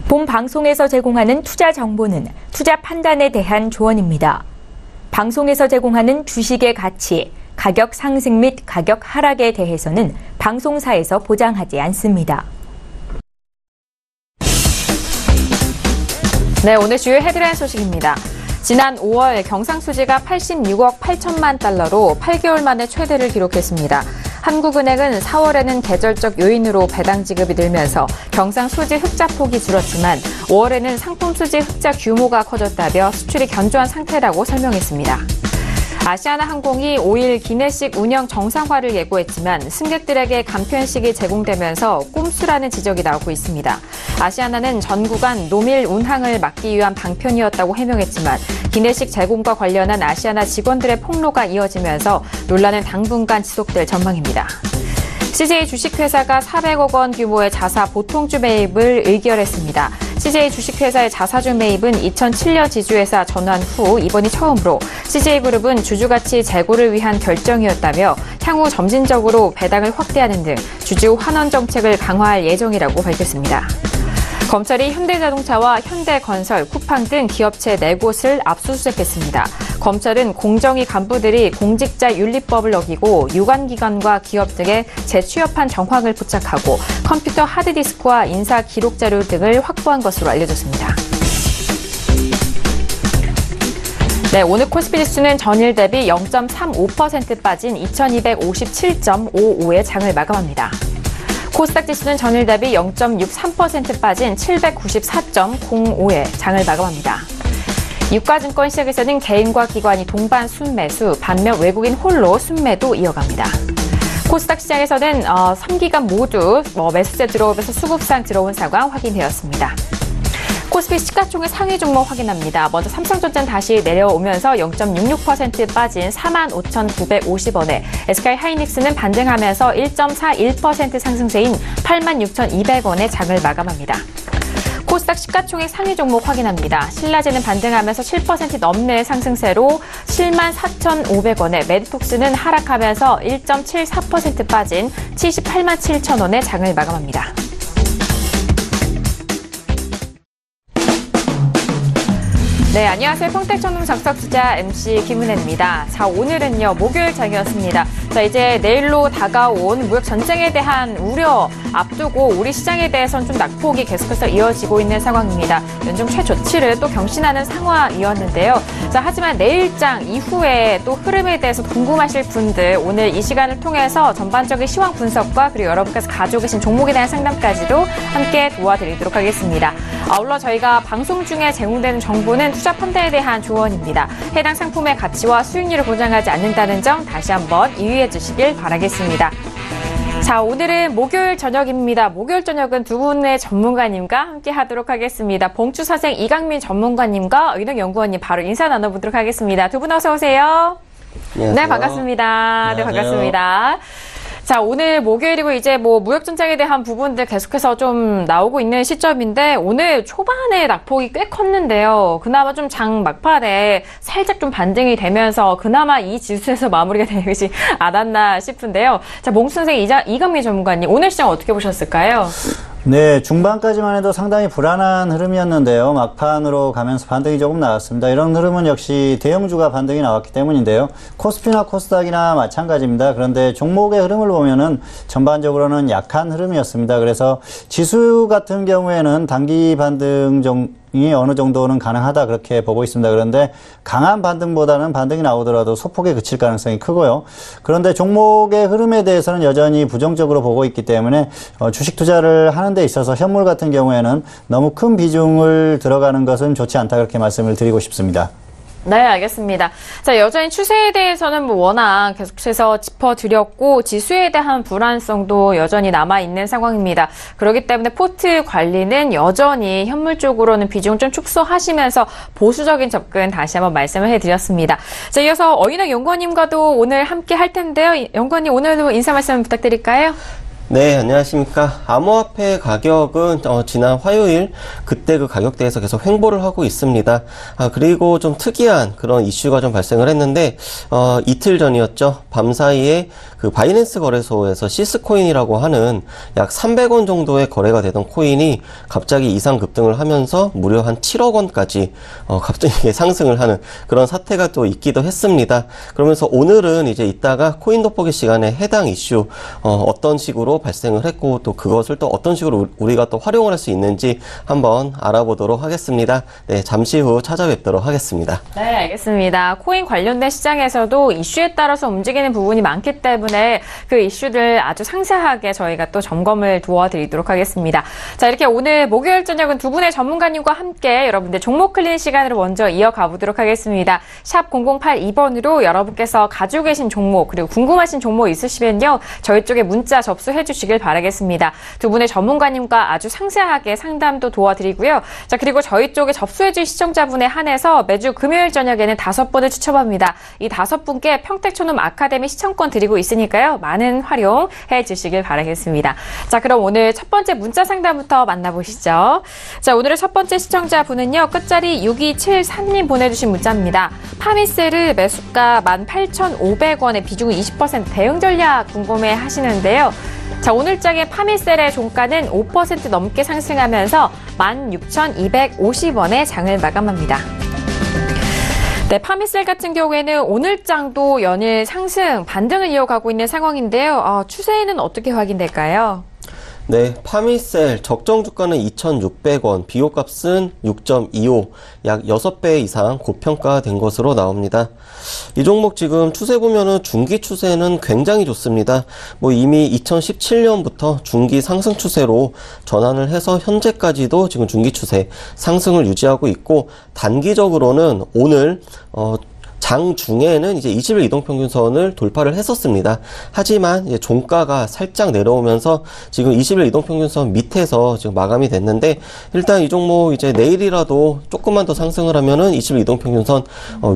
본 방송에서 제공하는 투자 정보는 투자 판단에 대한 조언입니다. 방송에서 제공하는 주식의 가치, 가격 상승 및 가격 하락에 대해서는 방송사에서 보장하지 않습니다. 네, 오늘 주요 헤드라인 소식입니다. 지난 5월 경상수지가 86억 8천만 달러로 8개월 만에 최대를 기록했습니다. 한국은행은 4월에는 계절적 요인으로 배당 지급이 늘면서 경상수지 흑자 폭이 줄었지만 5월에는 상품 수지 흑자 규모가 커졌다며 수출이 견조한 상태라고 설명했습니다. 아시아나항공이 5일 기내식 운영 정상화를 예고했지만 승객들에게 간편식이 제공되면서 꼼수라는 지적이 나오고 있습니다. 아시아나는 전 구간 노밀 운항을 막기 위한 방편이었다고 해명했지만 기내식 제공과 관련한 아시아나 직원들의 폭로가 이어지면서 논란은 당분간 지속될 전망입니다. CJ 주식회사가 400억 원 규모의 자사 보통주 매입을 의결했습니다. CJ 주식회사의 자사주 매입은 2007년 지주회사 전환 후 이번이 처음으로 CJ그룹은 주주가치 제고를 위한 결정이었다며 향후 점진적으로 배당을 확대하는 등 주주 환원 정책을 강화할 예정이라고 밝혔습니다. 검찰이 현대자동차와 현대건설, 쿠팡 등 기업체 4곳을 압수수색했습니다. 검찰은 공정위 간부들이 공직자윤리법을 어기고 유관기관과 기업 등에 재취업한 정황을 포착하고 컴퓨터 하드디스크와 인사 기록 자료 등을 확보한 것으로 알려졌습니다. 네, 오늘 코스피 지수는 전일 대비 0.35% 빠진 2257.55의 장을 마감합니다. 코스닥 지수는 전일 대비 0.63% 빠진 794.05의 장을 마감합니다. 유가증권 시장에서는 개인과 기관이 동반 순매수, 반면 외국인 홀로 순매도 이어갑니다. 코스닥 시장에서는 3기관 모두 매수세 들어오면서 수급상 들어온 상황 확인되었습니다. 코스피 시가총액 상위 종목 확인합니다. 먼저 삼성전자는 다시 내려오면서 0.66% 빠진 45,950원에 SK하이닉스는 반등하면서 1.41% 상승세인 86,200원에 장을 마감합니다. 코스닥 시가총액 상위 종목 확인합니다. 신라제는 반등하면서 7% 넘는 상승세로 74,500원에 메디톡스는 하락하면서 1.74% 빠진 78만 7천원에 장을 마감합니다. 네, 안녕하세요. 평택전문 적석투자 MC 김은혜입니다. 자, 오늘은요, 목요일 장이었습니다. 자, 이제 내일로 다가온 무역 전쟁에 대한 우려 앞두고 우리 시장에 대해서는 좀 낙폭이 계속해서 이어지고 있는 상황입니다. 연중 최저치를 또 경신하는 상황이었는데요. 자, 하지만 내일장 이후에 또 흐름에 대해서 궁금하실 분들 오늘 이 시간을 통해서 전반적인 시황 분석과 그리고 여러분께서 가지고 계신 종목에 대한 상담까지도 함께 도와드리도록 하겠습니다. 아울러 저희가 방송 중에 제공되는 정보는 투자 판단에 대한 조언입니다. 해당 상품의 가치와 수익률을 보장하지 않는다는 점 다시 한번 유의해 주시길 바라겠습니다. 자, 오늘은 목요일 저녁입니다. 목요일 저녁은 두 분의 전문가님과 함께 하도록 하겠습니다. 봉추사생 이강민 전문가님과 의논연구원님 바로 인사 나눠보도록 하겠습니다. 두 분 어서 오세요. 안녕하세요. 네, 반갑습니다. 안녕하세요. 네, 반갑습니다. 자, 오늘 목요일이고 이제 무역전쟁에 대한 부분들 계속해서 좀 나오고 있는 시점인데 오늘 초반에 낙폭이 꽤 컸는데요. 그나마 좀 장 막판에 살짝 좀 반등이 되면서 그나마 이 지수에서 마무리가 되지 않았나 싶은데요. 자, 몽수선생 이강민 전문가님, 오늘 시장 어떻게 보셨을까요? 네, 중반까지만 해도 상당히 불안한 흐름이었는데요. 막판으로 가면서 반등이 조금 나왔습니다. 이런 흐름은 역시 대형주가 반등이 나왔기 때문인데요. 코스피나 코스닥이나 마찬가지입니다. 그런데 종목의 흐름을 보면은 전반적으로는 약한 흐름이었습니다. 그래서 지수 같은 경우에는 단기 반등 이 어느 정도는 가능하다 그렇게 보고 있습니다. 그런데 강한 반등보다는 반등이 나오더라도 소폭에 그칠 가능성이 크고요. 그런데 종목의 흐름에 대해서는 여전히 부정적으로 보고 있기 때문에 주식 투자를 하는 데 있어서 현물 같은 경우에는 너무 큰 비중을 들어가는 것은 좋지 않다 그렇게 말씀을 드리고 싶습니다. 네, 알겠습니다. 자, 여전히 추세에 대해서는 워낙 계속해서 짚어드렸고 지수에 대한 불안성도 여전히 남아있는 상황입니다. 그렇기 때문에 포트 관리는 여전히 현물 쪽으로는 비중 좀 축소하시면서 보수적인 접근 다시 한번 말씀을 해드렸습니다. 자, 이어서 어인학 연구원님과도 오늘 함께 할 텐데요. 연구원님 오늘도 인사 말씀 부탁드릴까요? 네, 안녕하십니까. 암호화폐 가격은 지난 화요일 그때 그 가격대에서 계속 횡보를 하고 있습니다. 그리고 좀 특이한 그런 이슈가 좀 발생을 했는데 이틀 전이었죠. 밤 사이에 그 바이낸스 거래소에서 시스코인이라고 하는 약 300원 정도의 거래가 되던 코인이 갑자기 이상 급등을 하면서 무려 한 7억 원까지 갑자기 상승을 하는 그런 사태가 또 있기도 했습니다. 그러면서 오늘은 이제 이따가 코인 돋보기 시간에 해당 이슈 어떤 식으로 발생을 했고 또 그것을 또 어떤 식으로 우리가 또 활용을 할 수 있는지 한번 알아보도록 하겠습니다. 네, 잠시 후 찾아뵙도록 하겠습니다. 네, 알겠습니다. 코인 관련된 시장에서도 이슈에 따라서 움직이는 부분이 많기 때문에 그 이슈들 아주 상세하게 저희가 또 점검을 도와드리도록 하겠습니다. 자, 이렇게 오늘 목요일 저녁은 두 분의 전문가님과 함께 여러분들 종목 클린 시간으로 먼저 이어가 보도록 하겠습니다. 샵 0082번으로 여러분께서 가지고 계신 종목 그리고 궁금하신 종목 있으시면요. 저희 쪽에 문자 접수해 주시길 바라겠습니다. 두 분의 전문가님과 아주 상세하게 상담도 도와드리고요. 자, 그리고 저희 쪽에 접수해 주신 시청자분에 한해서 매주 금요일 저녁에는 5분을 추첨합니다. 이 5분께 평택초놈 아카데미 시청권 드리고 있으니까요. 많은 활용해 주시길 바라겠습니다. 자, 그럼 오늘 첫 번째 문자 상담부터 만나보시죠. 자, 오늘의 첫 번째 시청자분은요. 끝자리 6274님 보내주신 문자입니다. 파미셀을 매수가 18,500원에 비중은 20% 대응 전략 궁금해 하시는데요. 자, 오늘장의 파미셀의 종가는 5% 넘게 상승하면서 16,250원에 장을 마감합니다. 네, 파미셀 같은 경우에는 오늘장도 연일 상승, 반등을 이어가고 있는 상황인데요. 추세는 어떻게 확인될까요? 네, 파미셀 적정 주가는 2,600원, 비교값은 6.25, 약 6배 이상 고평가된 것으로 나옵니다. 이 종목 지금 추세 보면은 중기 추세는 굉장히 좋습니다. 이미 2017년부터 중기 상승 추세로 전환을 해서 현재까지도 지금 중기 추세 상승을 유지하고 있고, 단기적으로는 오늘 장 중에는 이제 20일 이동평균선을 돌파를 했었습니다. 하지만 이제 종가가 살짝 내려오면서 지금 20일 이동평균선 밑에서 지금 마감이 됐는데, 일단 이 종목 이제 내일이라도 조금만 더 상승을 하면은 20일 이동평균선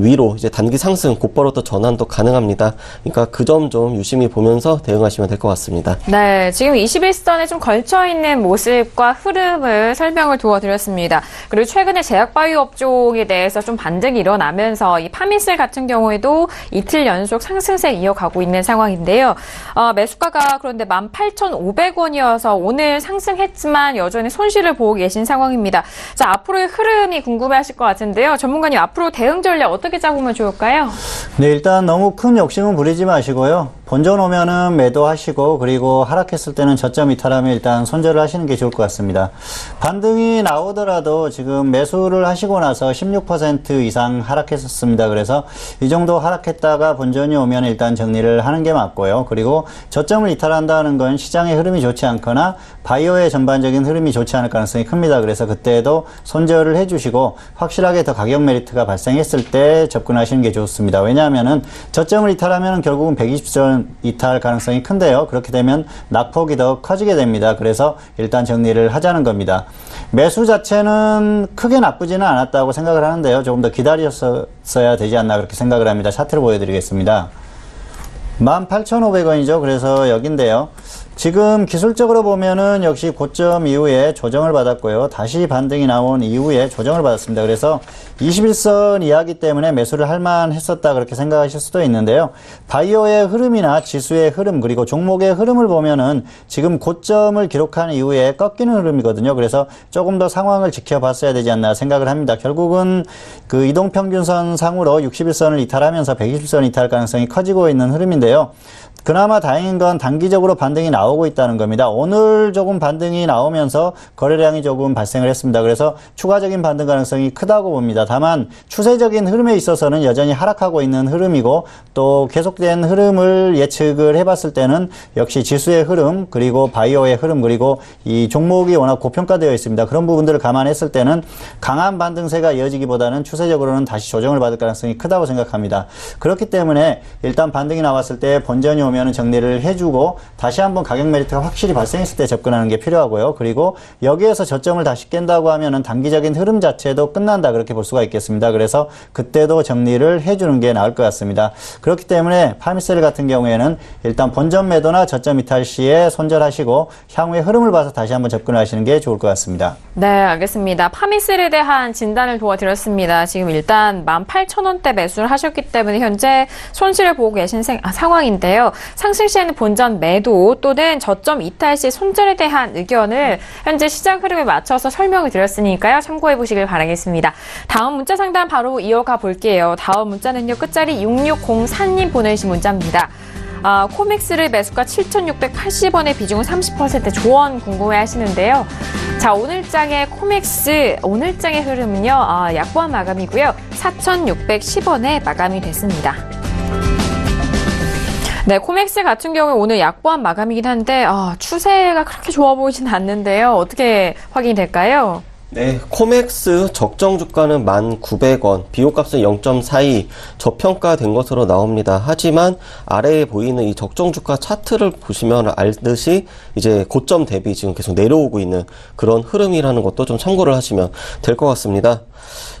위로 이제 단기 상승 곧바로 또 전환도 가능합니다. 그러니까 그 점 좀 유심히 보면서 대응하시면 될 것 같습니다. 네, 지금 21선에 좀 걸쳐있는 모습과 흐름을 설명을 도와드렸습니다. 그리고 최근에 제약바이오 업종에 대해서 좀 반등이 일어나면서 이 파미셀 같은 경우에도 이틀 연속 상승세 이어가고 있는 상황인데요. 매수가가 그런데 18,500원이어서 오늘 상승했지만 여전히 손실을 보고 계신 상황입니다. 자, 앞으로의 흐름이 궁금해하실 것 같은데요. 전문가님, 앞으로 대응 전략 어떻게 잡으면 좋을까요? 네, 일단 너무 큰 욕심은 부리지 마시고요. 본전 오면은 매도하시고, 그리고 하락했을 때는 저점 이탈하면 일단 손절을 하시는 게 좋을 것 같습니다. 반등이 나오더라도 지금 매수를 하시고 나서 16% 이상 하락했었습니다. 그래서 이 정도 하락했다가 본전이 오면 일단 정리를 하는 게 맞고요. 그리고 저점을 이탈한다는 건 시장의 흐름이 좋지 않거나 바이오의 전반적인 흐름이 좋지 않을 가능성이 큽니다. 그래서 그때도 손절을 해주시고 확실하게 더 가격 메리트가 발생했을 때 접근하시는 게 좋습니다. 왜냐하면은 저점을 이탈하면 결국은 120선 이탈 가능성이 큰데요. 그렇게 되면 낙폭이 더 커지게 됩니다. 그래서 일단 정리를 하자는 겁니다. 매수 자체는 크게 나쁘지는 않았다고 생각을 하는데요. 조금 더 기다렸어야 되지 않나 그렇게 생각을 합니다. 차트를 보여드리겠습니다. 18,500원이죠. 그래서 여긴데요. 지금 기술적으로 보면은 역시 고점 이후에 조정을 받았고요. 다시 반등이 나온 이후에 조정을 받았습니다. 그래서 21선 이하기 때문에 매수를 할 만했었다 그렇게 생각하실 수도 있는데요. 바이오의 흐름이나 지수의 흐름 그리고 종목의 흐름을 보면은 지금 고점을 기록한 이후에 꺾이는 흐름이거든요. 그래서 조금 더 상황을 지켜봤어야 되지 않나 생각을 합니다. 결국은 그 이동평균선 상으로 61선을 이탈하면서 120선 이탈 가능성이 커지고 있는 흐름인데요. 그나마 다행인 건 단기적으로 반등이 나오고 있다는 겁니다. 오늘 조금 반등이 나오면서 거래량이 조금 발생을 했습니다. 그래서 추가적인 반등 가능성이 크다고 봅니다. 다만 추세적인 흐름에 있어서는 여전히 하락하고 있는 흐름이고, 또 계속된 흐름을 예측을 해봤을 때는 역시 지수의 흐름 그리고 바이오의 흐름 그리고 이 종목이 워낙 고평가되어 있습니다. 그런 부분들을 감안했을 때는 강한 반등세가 이어지기보다는 추세적으로는 다시 조정을 받을 가능성이 크다고 생각합니다. 그렇기 때문에 일단 반등이 나왔을 때 본전이 오면은 정리를 해주고 다시 한번 가격 메리트가 확실히 발생했을 때 접근하는 게 필요하고요. 그리고 여기에서 저점을 다시 깬다고 하면은 단기적인 흐름 자체도 끝난다 그렇게 볼 수가 있겠습니다. 그래서 그때도 정리를 해주는 게 나을 것 같습니다. 그렇기 때문에 파미셀 같은 경우에는 일단 본전 매도나 저점 이탈 시에 손절하시고 향후의 흐름을 봐서 다시 한번 접근을 하시는 게 좋을 것 같습니다. 네, 알겠습니다. 파미셀에 대한 진단을 도와드렸습니다. 지금 일단 18,000원대 매수를 하셨기 때문에 현재 손실을 보고 계신 상황인데요. 상승 시에는 본전 매도 또는 저점 이탈 시 손절에 대한 의견을 현재 시장 흐름에 맞춰서 설명을 드렸으니까요. 참고해 보시길 바라겠습니다. 다음 문자 상담 바로 이어가 볼게요. 다음 문자는요. 끝자리 6604님 보내주신 문자입니다. 코맥스를 매수가 7,680원에 비중은 30% 조언 궁금해 하시는데요. 자, 오늘장의 코맥스, 오늘장의 흐름은요, 약보합 마감이고요. 4,610원에 마감이 됐습니다. 네, 코맥스 같은 경우에 오늘 약보합 마감이긴 한데, 추세가 그렇게 좋아 보이진 않는데요. 어떻게 확인이 될까요? 네, 코맥스 적정 주가는 1,900원, 비호값은 0.42, 저평가된 것으로 나옵니다. 하지만 아래에 보이는 이 적정 주가 차트를 보시면 알듯이 이제 고점 대비 지금 계속 내려오고 있는 그런 흐름이라는 것도 좀 참고를 하시면 될 것 같습니다.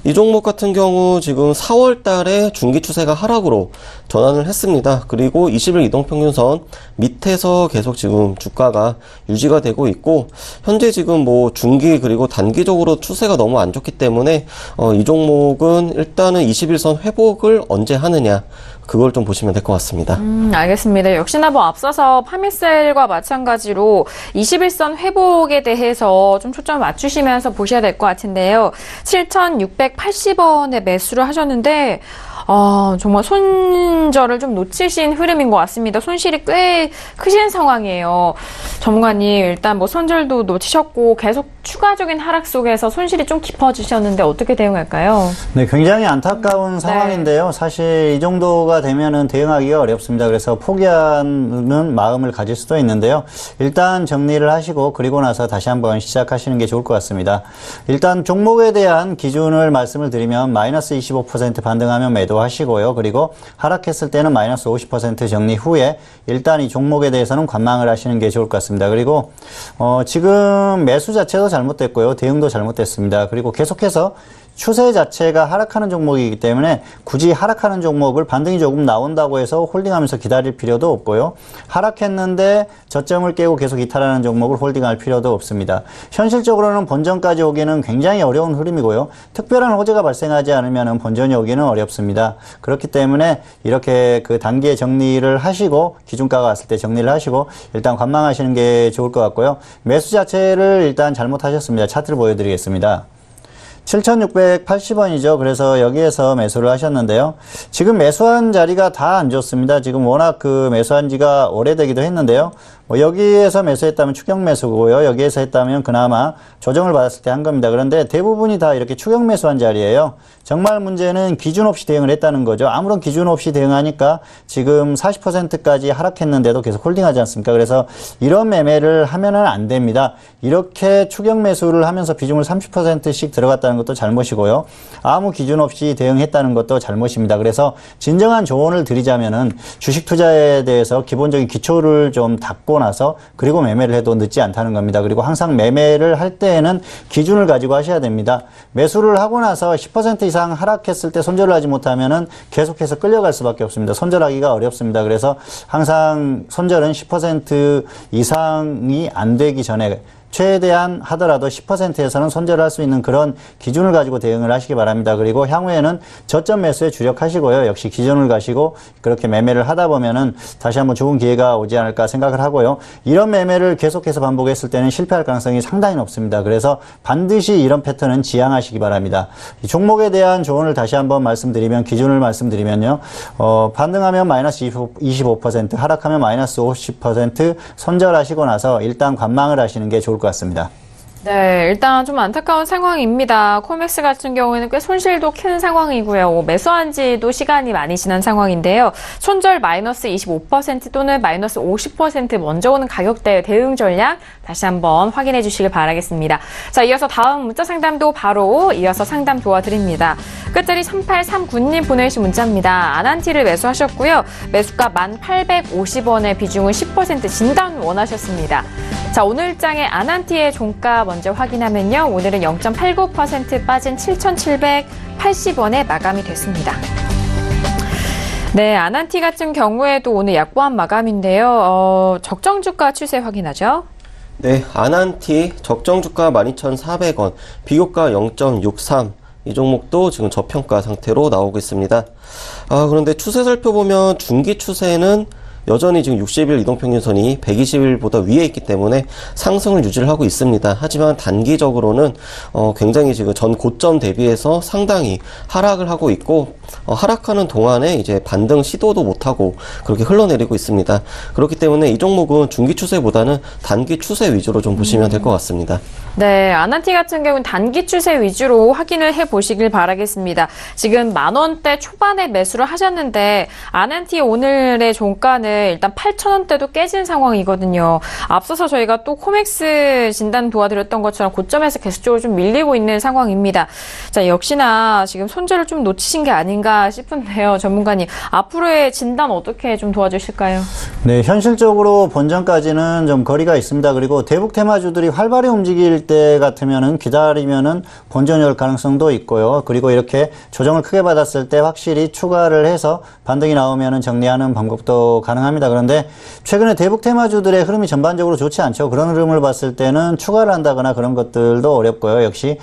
이 종목 같은 경우 지금 4월 달에 중기 추세가 하락으로 전환을 했습니다. 그리고 20일 이동평균선 밑에서 계속 지금 주가가 유지가 되고 있고, 현재 지금 뭐 중기 그리고 단기적으로 추세가 너무 안 좋기 때문에 이 종목은 일단은 21선 회복을 언제 하느냐, 그걸 좀 보시면 될 것 같습니다. 알겠습니다. 역시나 뭐 앞서서 파미셀과 마찬가지로 21선 회복에 대해서 좀 초점을 맞추시면서 보셔야 될 것 같은데요. 7,680원에 매수를 하셨는데 정말 손절을 좀 놓치신 흐름인 것 같습니다. 손실이 꽤 크신 상황이에요. 전문가님, 일단 뭐 손절도 놓치셨고 계속 추가적인 하락 속에서 손실이 좀 깊어지셨는데 어떻게 대응할까요? 네, 굉장히 안타까운 상황인데요. 사실 이 정도가 되면은 대응하기가 어렵습니다. 그래서 포기하는 마음을 가질 수도 있는데요. 일단 정리를 하시고 그리고 나서 다시 한번 시작하시는 게 좋을 것 같습니다. 일단 종목에 대한 기준을 말씀을 드리면 마이너스 25% 반등하면 매도하시고요. 그리고 하락했을 때는 마이너스 50% 정리 후에 일단 이 종목에 대해서는 관망을 하시는 게 좋을 것 같습니다. 그리고 지금 매수 자체도 잘못됐고요. 대응도 잘못됐습니다. 그리고 계속해서 추세 자체가 하락하는 종목이기 때문에 굳이 하락하는 종목을 반등이 조금 나온다고 해서 홀딩하면서 기다릴 필요도 없고요. 하락했는데 저점을 깨고 계속 이탈하는 종목을 홀딩할 필요도 없습니다. 현실적으로는 본전까지 오기는 굉장히 어려운 흐름이고요. 특별한 호재가 발생하지 않으면 본전이 오기는 어렵습니다. 그렇기 때문에 이렇게 그 단기에 정리를 하시고 기준가가 왔을 때 정리를 하시고 일단 관망하시는 게 좋을 것 같고요. 매수 자체를 일단 잘못하셨습니다. 차트를 보여드리겠습니다. 7,680원이죠. 그래서 여기에서 매수를 하셨는데요. 지금 매수한 자리가 다 안 좋습니다. 지금 워낙 그 매수한 지가 오래되기도 했는데요. 여기에서 매수했다면 추격 매수고요. 여기에서 했다면 그나마 조정을 받았을 때 한 겁니다. 그런데 대부분이 다 이렇게 추격 매수한 자리예요. 정말 문제는 기준 없이 대응을 했다는 거죠. 아무런 기준 없이 대응하니까 지금 40%까지 하락했는데도 계속 홀딩하지 않습니까? 그래서 이런 매매를 하면은 안 됩니다. 이렇게 추격 매수를 하면서 비중을 30%씩 들어갔다는 것도 잘못이고요. 아무 기준 없이 대응했다는 것도 잘못입니다. 그래서 진정한 조언을 드리자면은 주식 투자에 대해서 기본적인 기초를 좀 닦고 나서 그리고 매매를 해도 늦지 않다는 겁니다. 그리고 항상 매매를 할 때에는 기준을 가지고 하셔야 됩니다. 매수를 하고 나서 10% 이상 하락했을 때 손절을 하지 못하면은 계속해서 끌려갈 수밖에 없습니다. 손절하기가 어렵습니다. 그래서 항상 손절은 10% 이상이 안 되기 전에 최대한 하더라도 10%에서는 손절할 수 있는 그런 기준을 가지고 대응을 하시기 바랍니다. 그리고 향후에는 저점 매수에 주력하시고요. 역시 기준을 가시고 그렇게 매매를 하다 보면은 다시 한번 좋은 기회가 오지 않을까 생각을 하고요. 이런 매매를 계속해서 반복했을 때는 실패할 가능성이 상당히 높습니다. 그래서 반드시 이런 패턴은 지양하시기 바랍니다. 이 종목에 대한 조언을 다시 한번 말씀드리면, 기준을 말씀드리면요. 반등하면 마이너스 25%, 하락하면 마이너스 50% 손절하시고 나서 일단 관망을 하시는 게 좋을 것 같습니다. 네, 일단 좀 안타까운 상황입니다. 코맥스 같은 경우에는 꽤 손실도 큰 상황이고요. 매수한 지도 시간이 많이 지난 상황인데요. 손절 마이너스 25% 또는 마이너스 50% 먼저 오는 가격대 대응 전략 다시 한번 확인해 주시길 바라겠습니다. 자, 이어서 다음 문자 상담도 바로 이어서 상담 도와드립니다. 끝자리 3839님 보내주신 문자입니다. 아난티를 매수하셨고요. 매수가 1,850원에 비중은 10% 진단 원하셨습니다. 자, 오늘 장의 아난티의 종가 먼저 확인하면요. 오늘은 0.89% 빠진 7,780원에 마감이 됐습니다. 네, 아난티 같은 경우에도 오늘 약보한 마감인데요. 적정 주가 추세 확인하죠. 네, 아난티 적정 주가 12,400원, 비교가 0.63. 이 종목도 지금 저평가 상태로 나오고 있습니다. 그런데 추세 살펴보면 중기 추세는 여전히 지금 60일 이동평균선이 120일보다 위에 있기 때문에 상승을 유지를 하고 있습니다. 하지만 단기적으로는 굉장히 지금 전 고점 대비해서 상당히 하락을 하고 있고 하락하는 동안에 이제 반등 시도도 못하고 그렇게 흘러내리고 있습니다. 그렇기 때문에 이 종목은 중기 추세보다는 단기 추세 위주로 좀 보시면 될 것 같습니다. 네, 아난티 같은 경우는 단기 추세 위주로 확인을 해보시길 바라겠습니다. 지금 10,000원대 초반에 매수를 하셨는데 아난티 오늘의 종가는 일단 8,000원대도 깨진 상황이거든요. 앞서서 저희가 또 코맥스 진단 도와드렸던 것처럼 고점에서 계속적으로 좀 밀리고 있는 상황입니다. 자, 역시나 지금 손절을 좀 놓치신 게 아닌가 싶은데요. 전문가님, 앞으로의 진단 어떻게 좀 도와주실까요? 네, 현실적으로 본전까지는 좀 거리가 있습니다. 그리고 대북 테마주들이 활발히 움직일 때 같으면은 기다리면은 본전이 올 가능성도 있고요. 그리고 이렇게 조정을 크게 받았을 때 확실히 추가를 해서 반등이 나오면은 정리하는 방법도 가능합니다. 그런데 최근에 대북 테마주들의 흐름이 전반적으로 좋지 않죠. 그런 흐름을 봤을 때는 추가를 한다거나 그런 것들도 어렵고요. 역시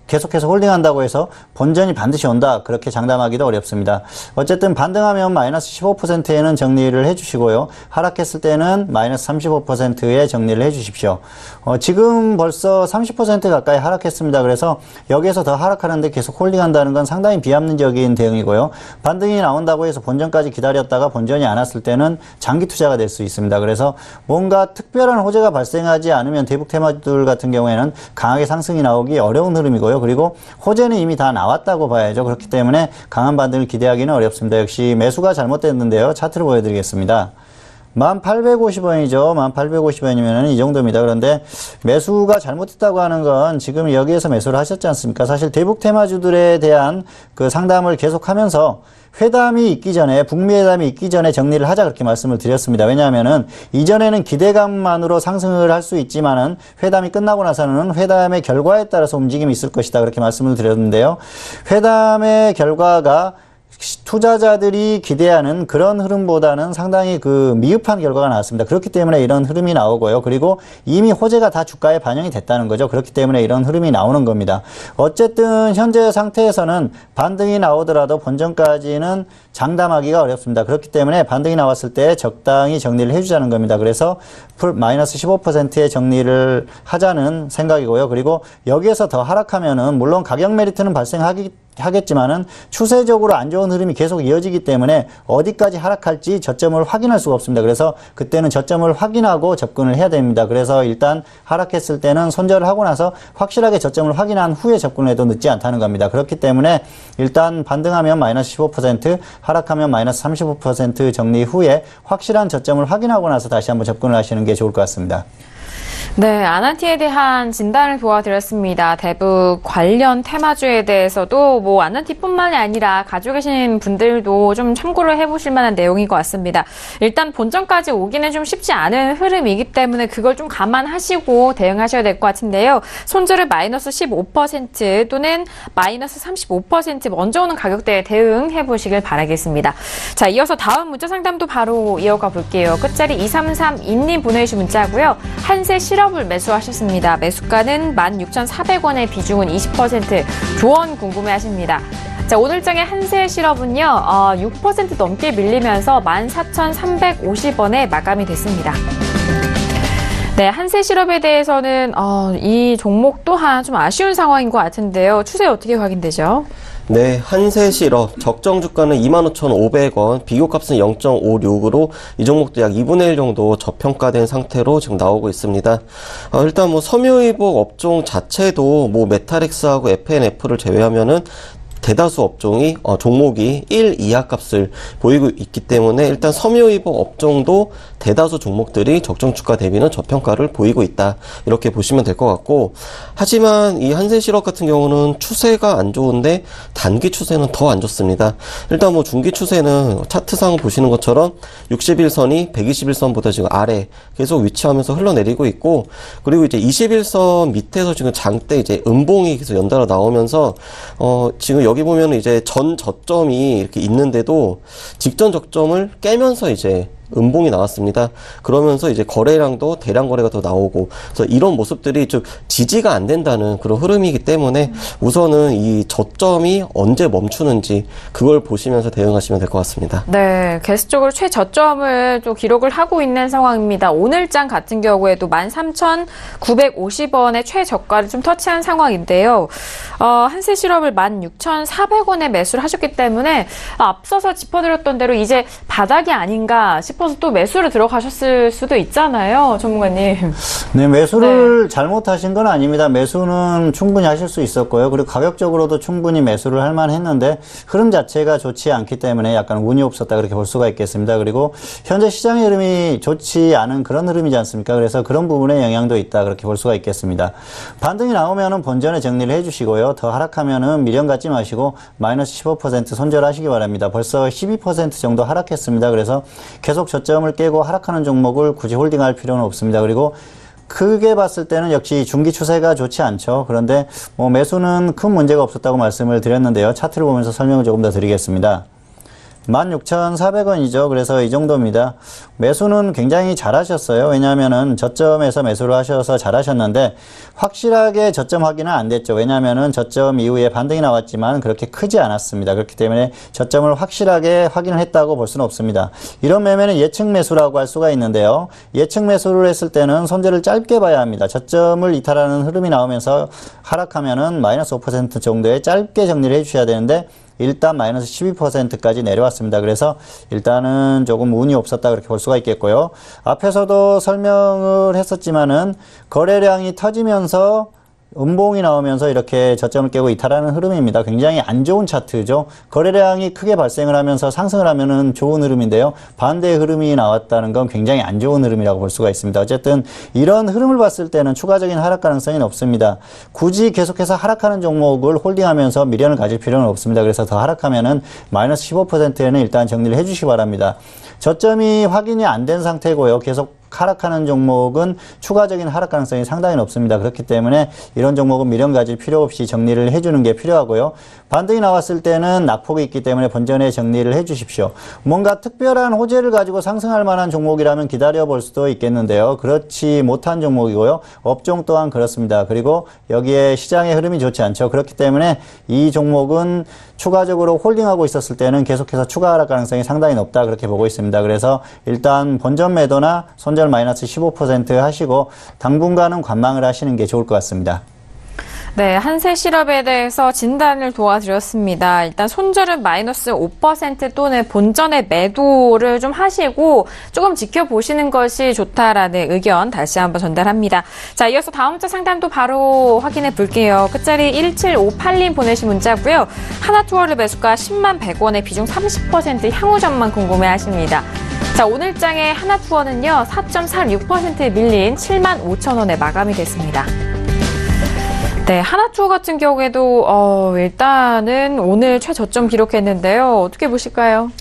계속해서 홀딩한다고 해서 본전이 반드시 온다, 그렇게 장담하기도 어렵습니다. 어쨌든 반등하면 마이너스 15%에는 정리를 해주시고요. 하락했을 때는 마이너스 35%에 정리를 해주십시오. 지금 벌써 30% 가까이 하락했습니다. 그래서 여기에서 더 하락하는데 계속 홀딩한다는 건 상당히 비합리적인 대응이고요. 반등이 나온다고 해서 본전까지 기다렸다가 본전이 안 왔을 때는 장기 투자가 될 수 있습니다. 그래서 뭔가 특별한 호재가 발생하지 않으면 대북 테마주들 같은 경우에는 강하게 상승이 나오기 어려운 흐름이고요. 그리고 호재는 이미 다 나왔다고 봐야죠. 그렇기 때문에 강한 반등을 기대하기는 어렵습니다. 역시 매수가 잘못됐는데요. 차트를 보여드리겠습니다. 1,850원이죠. 1,850원이면 이 정도입니다. 그런데 매수가 잘못됐다고 하는 건 지금 여기에서 매수를 하셨지 않습니까? 사실 대북 테마주들에 대한 그 상담을 계속하면서 회담이 있기 전에, 북미 회담이 있기 전에 정리를 하자, 그렇게 말씀을 드렸습니다. 왜냐하면은 이전에는 기대감만으로 상승을 할 수 있지만은 회담이 끝나고 나서는 회담의 결과에 따라서 움직임이 있을 것이다, 그렇게 말씀을 드렸는데요. 회담의 결과가 투자자들이 기대하는 그런 흐름보다는 상당히 미흡한 결과가 나왔습니다. 그렇기 때문에 이런 흐름이 나오고요. 그리고 이미 호재가 다 주가에 반영이 됐다는 거죠. 그렇기 때문에 이런 흐름이 나오는 겁니다. 어쨌든 현재 상태에서는 반등이 나오더라도 본전까지는 장담하기가 어렵습니다. 그렇기 때문에 반등이 나왔을 때 적당히 정리를 해주자는 겁니다. 그래서 마이너스 15%의 정리를 하자는 생각이고요. 그리고 여기에서 더 하락하면은 물론 가격 메리트는 하겠지만은 추세적으로 안 좋은 흐름이 계속 이어지기 때문에 어디까지 하락할지 저점을 확인할 수가 없습니다. 그래서 그때는 저점을 확인하고 접근을 해야 됩니다. 그래서 일단 하락했을 때는 손절을 하고 나서 확실하게 저점을 확인한 후에 접근을 해도 늦지 않다는 겁니다. 그렇기 때문에 일단 반등하면 마이너스 15%, 하락하면 마이너스 35% 정리 후에 확실한 저점을 확인하고 나서 다시 한번 접근을 하시는 게 좋을 것 같습니다. 네, 아난티에 대한 진단을 도와드렸습니다. 대북 관련 테마주에 대해서도 아난티뿐만이 아니라 가지고 계신 분들도 좀 참고를 해보실 만한 내용인 것 같습니다. 일단 본전까지 오기는 좀 쉽지 않은 흐름이기 때문에 그걸 좀 감안하시고 대응하셔야 될 것 같은데요. 손절을 마이너스 15% 또는 마이너스 35% 먼저 오는 가격대에 대응해보시길 바라겠습니다. 자, 이어서 다음 문자 상담도 바로 이어가 볼게요. 끝자리 2332님 보내주신 문자고요. 한세 실업을 매수하셨습니다. 매수가는 16,400원의 비중은 20%. 조언 궁금해하십니다. 자, 오늘 장의 한세 실업은요, 6% 넘게 밀리면서 14,350원에 마감이 됐습니다. 네, 한세 실업에 대해서는 이 종목 또한 좀 아쉬운 상황인 것 같은데요. 추세 어떻게 확인되죠? 네, 한세실업 적정 주가는 25,500원, 비교값은 0.56으로 이 종목도 약 2분의 1 정도 저평가된 상태로 지금 나오고 있습니다. 일단 뭐 섬유의복 업종 자체도 뭐 메탈엑스하고 FNF를 제외하면은 대다수 업종이 종목이 1 이하 값을 보이고 있기 때문에 일단 섬유의복 업종도 대다수 종목들이 적정 주가 대비는 저평가를 보이고 있다, 이렇게 보시면 될 것 같고, 하지만 이 한세실업 같은 경우는 추세가 안 좋은데 단기 추세는 더 안 좋습니다. 일단 뭐 중기 추세는 차트상 보시는 것처럼 60일선이 121선보다 지금 아래 계속 위치하면서 흘러내리고 있고, 그리고 이제 21선 밑에서 지금 장대 이제 음봉이 계속 연달아 나오면서 지금 여기 보면 이제 전 저점이 이렇게 있는데도 직전 저점을 깨면서 이제 음봉이 나왔습니다. 그러면서 이제 거래량도 대량 거래가 더 나오고, 그래서 이런 모습들이 좀 지지가 안 된다는 그런 흐름이기 때문에 우선은 이 저점이 언제 멈추는지 그걸 보시면서 대응하시면 될 것 같습니다. 네, 계속적으로 최저점을 또 기록을 하고 있는 상황입니다. 오늘장 같은 경우에도 13,950원의 최저가를 좀 터치한 상황인데요. 한세실업을 16,400원에 매수를 하셨기 때문에 앞서서 짚어드렸던 대로 이제 바닥이 아닌가 싶어서 또 매수를 들어가셨을 수도 있잖아요, 전문가님. 네, 매수를 잘못하신 건 아닙니다. 매수는 충분히 하실 수 있었고요. 그리고 가격적으로도 충분히 매수를 할 만했는데 흐름 자체가 좋지 않기 때문에 약간 운이 없었다, 그렇게 볼 수가 있겠습니다. 그리고 현재 시장의 흐름이 좋지 않은 그런 흐름이지 않습니까? 그래서 그런 부분에 영향도 있다, 그렇게 볼 수가 있겠습니다. 반등이 나오면은 본전에 정리를 해주시고요. 더 하락하면은 미련 갖지 마시고 마이너스 15% 손절하시기 바랍니다. 벌써 12% 정도 하락했습니다. 그래서 계속 저점을 깨고 하락하는 종목을 굳이 홀딩할 필요는 없습니다. 그리고 크게 봤을 때는 역시 중기 추세가 좋지 않죠. 그런데 뭐 매수는 큰 문제가 없었다고 말씀을 드렸는데요. 차트를 보면서 설명을 조금 더 드리겠습니다. 16,400원이죠. 그래서 이 정도입니다. 매수는 굉장히 잘하셨어요. 왜냐하면은 저점에서 매수를 하셔서 잘하셨는데 확실하게 저점 확인은 안 됐죠. 왜냐하면은 저점 이후에 반등이 나왔지만 그렇게 크지 않았습니다. 그렇기 때문에 저점을 확실하게 확인을 했다고 볼 수는 없습니다. 이런 매매는 예측 매수라고 할 수가 있는데요. 예측 매수를 했을 때는 손절을 짧게 봐야 합니다. 저점을 이탈하는 흐름이 나오면서 하락하면은 마이너스 5% 정도의 짧게 정리를 해주셔야 되는데 일단 마이너스 12%까지 내려왔습니다. 그래서 일단은 조금 운이 없었다, 그렇게 볼 수가 있겠고요. 앞에서도 설명을 했었지만은 거래량이 터지면서 음봉이 나오면서 이렇게 저점을 깨고 이탈하는 흐름입니다. 굉장히 안 좋은 차트죠. 거래량이 크게 발생을 하면서 상승을 하면은 좋은 흐름인데요. 반대의 흐름이 나왔다는 건 굉장히 안 좋은 흐름이라고 볼 수가 있습니다. 어쨌든 이런 흐름을 봤을 때는 추가적인 하락 가능성이 높습니다. 굳이 계속해서 하락하는 종목을 홀딩하면서 미련을 가질 필요는 없습니다. 그래서 더 하락하면은 마이너스 15%에는 일단 정리를 해주시기 바랍니다. 저점이 확인이 안 된 상태고요. 계속 하락하는 종목은 추가적인 하락 가능성이 상당히 높습니다. 그렇기 때문에 이런 종목은 미련 가질 필요 없이 정리를 해주는 게 필요하고요. 반등이 나왔을 때는 낙폭이 있기 때문에 본전에 정리를 해주십시오. 뭔가 특별한 호재를 가지고 상승할 만한 종목이라면 기다려볼 수도 있겠는데요. 그렇지 못한 종목이고요. 업종 또한 그렇습니다. 그리고 여기에 시장의 흐름이 좋지 않죠. 그렇기 때문에 이 종목은 추가적으로 홀딩하고 있었을 때는 계속해서 추가 하락 가능성이 상당히 높다, 그렇게 보고 있습니다. 그래서 일단 본전 매도나 손절 마이너스 15% 하시고 당분간은 관망을 하시는 게 좋을 것 같습니다. 네, 한세실업에 대해서 진단을 도와드렸습니다. 일단 손절은 마이너스 5% 또는 본전의 매도를 좀 하시고 조금 지켜보시는 것이 좋다라는 의견 다시 한번 전달합니다. 자, 이어서 다음 주 상담도 바로 확인해 볼게요. 끝자리 1758님 보내신 문자고요. 하나투어를 매수가 10만 100원에 비중 30% 향후전만 궁금해하십니다. 자, 오늘장의 하나투어는요, 4.46% 밀린 7만 5천 원에 마감이 됐습니다. 네, 하나투어 같은 경우에도 일단은 오늘 최저점 기록했는데요. 어떻게 보실까요?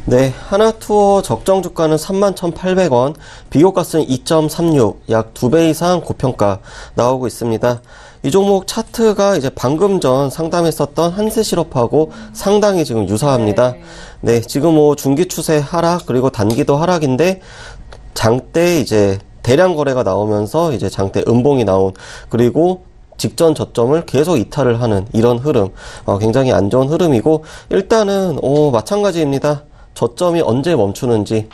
네, 하나투어 적정 주가는 31,800원, 비교가스는 2.36, 약 2배 이상 고평가 나오고 있습니다. 이 종목 차트가 이제 방금 전 상담했었던 한세실업하고 상당히 지금 유사합니다. 네, 지금 뭐 중기 추세 하락, 그리고 단기도 하락인데 장대 이제 대량 거래가 나오면서 이제 장대 음봉이 나온, 그리고 직전 저점을 계속 이탈을 하는 이런 흐름, 굉장히 안 좋은 흐름이고, 일단은 마찬가지입니다. 저점이 언제 멈추는지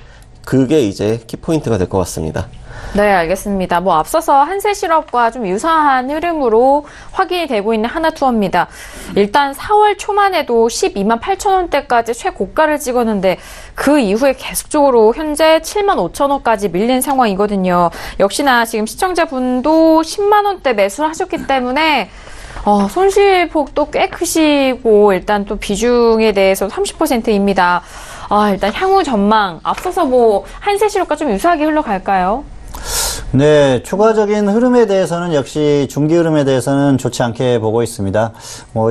그게 이제 키포인트가 될 것 같습니다. 네, 알겠습니다. 앞서서 한세실업과 좀 유사한 흐름으로 확인이 되고 있는 하나투어입니다. 일단 4월 초만 해도 12만 8천 원대까지 최고가를 찍었는데 그 이후에 계속적으로 현재 7만 5천 원까지 밀린 상황이거든요. 역시나 지금 시청자분도 10만 원대 매수를 하셨기 때문에 손실폭도 꽤 크시고 일단 또 비중에 대해서 30%입니다. 일단 향후 전망 앞서서 한세실업과 좀 유사하게 흘러갈까요? 네, 추가적인 흐름에 대해서는 역시 중기 흐름에 대해서는 좋지 않게 보고 있습니다.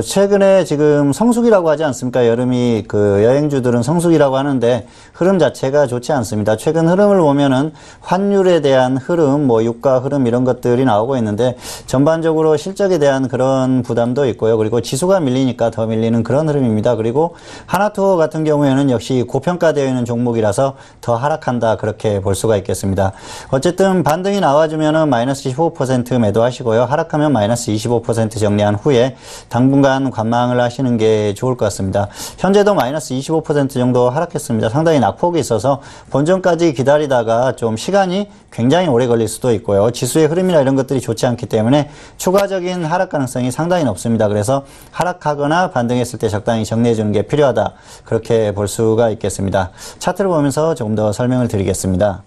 최근에 지금 성수기라고 하지 않습니까? 여름이 여행주들은 성수기라고 하는데 흐름 자체가 좋지 않습니다. 최근 흐름을 보면은 환율에 대한 흐름, 유가 흐름 이런 것들이 나오고 있는데 전반적으로 실적에 대한 그런 부담도 있고요. 그리고 지수가 밀리니까 더 밀리는 그런 흐름입니다. 그리고 하나투어 같은 경우에는 역시 고평가되어 있는 종목이라서 더 하락한다 그렇게 볼 수가 있겠습니다. 어쨌든 반등이 나와주면은 마이너스 15% 매도하시고요. 하락하면 마이너스 25% 정리한 후에 당분간 관망을 하시는 게 좋을 것 같습니다. 현재도 마이너스 25% 정도 하락했습니다. 상당히 낙폭이 있어서 본전까지 기다리다가 좀 시간이 굉장히 오래 걸릴 수도 있고요. 지수의 흐름이나 이런 것들이 좋지 않기 때문에 추가적인 하락 가능성이 상당히 높습니다. 그래서 하락하거나 반등했을 때 적당히 정리해 주는 게 필요하다. 그렇게 볼 수가 있겠습니다. 차트를 보면서 조금 더 설명을 드리겠습니다.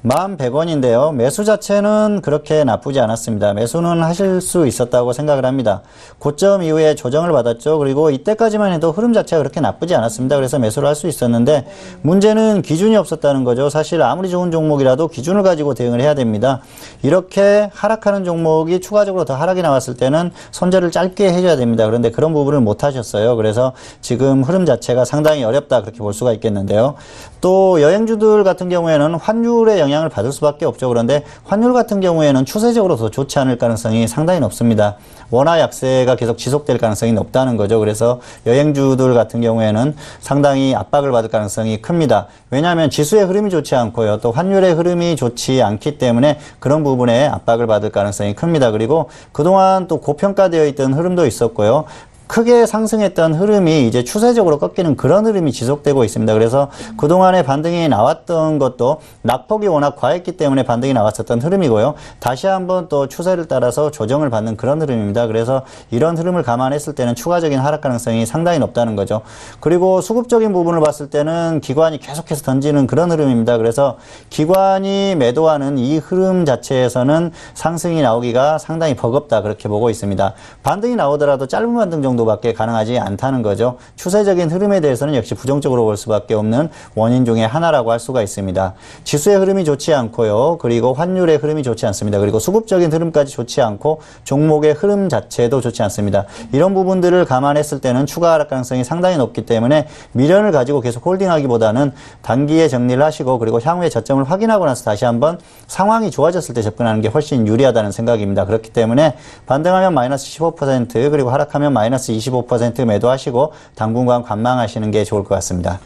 11,100원인데요. 매수 자체는 그렇게 나쁘지 않았습니다. 매수는 하실 수 있었다고 생각을 합니다. 고점 이후에 조정을 받았죠. 그리고 이때까지만 해도 흐름 자체가 그렇게 나쁘지 않았습니다. 그래서 매수를 할 수 있었는데 문제는 기준이 없었다는 거죠. 사실 아무리 좋은 종목이라도 기준을 가지고 대응을 해야 됩니다. 이렇게 하락하는 종목이 추가적으로 더 하락이 나왔을 때는 손절을 짧게 해줘야 됩니다. 그런데 그런 부분을 못 하셨어요. 그래서 지금 흐름 자체가 상당히 어렵다 그렇게 볼 수가 있겠는데요. 또 여행주들 같은 경우에는 환율의 영향을 받을 수밖에 없죠. 그런데 환율 같은 경우에는 추세적으로 더 좋지 않을 가능성이 상당히 높습니다. 원화 약세가 계속 지속될 가능성이 높다는 거죠. 그래서 여행주들 같은 경우에는 상당히 압박을 받을 가능성이 큽니다. 왜냐하면 지수의 흐름이 좋지 않고요. 또 환율의 흐름이 좋지 않기 때문에 그런 부분에 압박을 받을 가능성이 큽니다. 그리고 그동안 또 고평가되어 있던 흐름도 있었고요. 크게 상승했던 흐름이 이제 추세적으로 꺾이는 그런 흐름이 지속되고 있습니다. 그래서 그동안에 반등이 나왔던 것도 낙폭이 워낙 과했기 때문에 반등이 나왔었던 흐름이고요. 다시 한번 또 추세를 따라서 조정을 받는 그런 흐름입니다. 그래서 이런 흐름을 감안했을 때는 추가적인 하락 가능성이 상당히 높다는 거죠. 그리고 수급적인 부분을 봤을 때는 기관이 계속해서 던지는 그런 흐름입니다. 그래서 기관이 매도하는 이 흐름 자체에서는 상승이 나오기가 상당히 버겁다 그렇게 보고 있습니다. 반등이 나오더라도 짧은 반등 정도밖에 가능하지 않다는 거죠. 추세적인 흐름에 대해서는 역시 부정적으로 볼 수밖에 없는 원인 중에 하나라고 할 수가 있습니다. 지수의 흐름이 좋지 않고요. 그리고 환율의 흐름이 좋지 않습니다. 그리고 수급적인 흐름까지 좋지 않고 종목의 흐름 자체도 좋지 않습니다. 이런 부분들을 감안했을 때는 추가 하락 가능성이 상당히 높기 때문에 미련을 가지고 계속 홀딩하기보다는 단기에 정리를 하시고 그리고 향후에 저점을 확인하고 나서 다시 한번 상황이 좋아졌을 때 접근하는 게 훨씬 유리하다는 생각입니다. 그렇기 때문에 반등하면 마이너스 15% 그리고 하락하면 마이너스 25% 매도하시고 당분간 관망하시는 게 좋을 것 같습니다.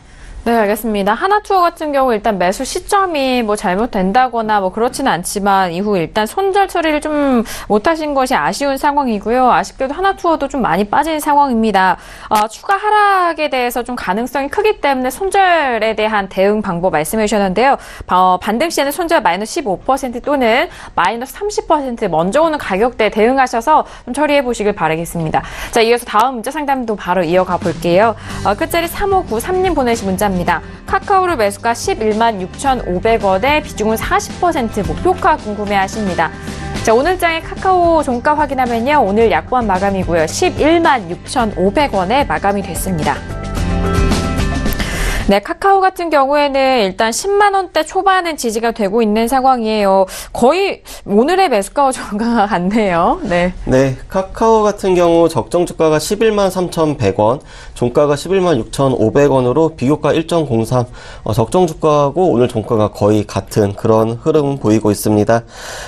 네, 알겠습니다. 하나투어 같은 경우 일단 매수 시점이 잘못된다거나 그렇지는 않지만 이후 일단 손절 처리를 좀 못하신 것이 아쉬운 상황이고요. 아쉽게도 하나투어도 좀 많이 빠진 상황입니다. 추가 하락에 대해서 좀 가능성이 크기 때문에 손절에 대한 대응 방법 말씀해 주셨는데요. 반등 시에는 손절 마이너스 15% 또는 마이너스 30% 먼저 오는 가격대에 대응하셔서 좀 처리해 보시길 바라겠습니다. 자, 이어서 다음 문자 상담도 바로 이어가 볼게요. 끝자리 3593님 보내신 문자 카카오를 매수가 11만 6,500원에 비중은 40% 목표가 궁금해하십니다. 자, 오늘 장의 카카오 종가 확인하면요. 오늘 약관 마감이고요. 11만 6,500원에 마감이 됐습니다. 네, 카카오 같은 경우에는 일단 10만 원대 초반은 지지가 되고 있는 상황이에요. 거의 오늘의 매수가와 종가가 같네요. 네. 네, 카카오 같은 경우 적정 주가가 11만 3,100원, 종가가 11만 6,500원으로 비교가 1.03, 적정 주가하고 오늘 종가가 거의 같은 그런 흐름 보이고 있습니다.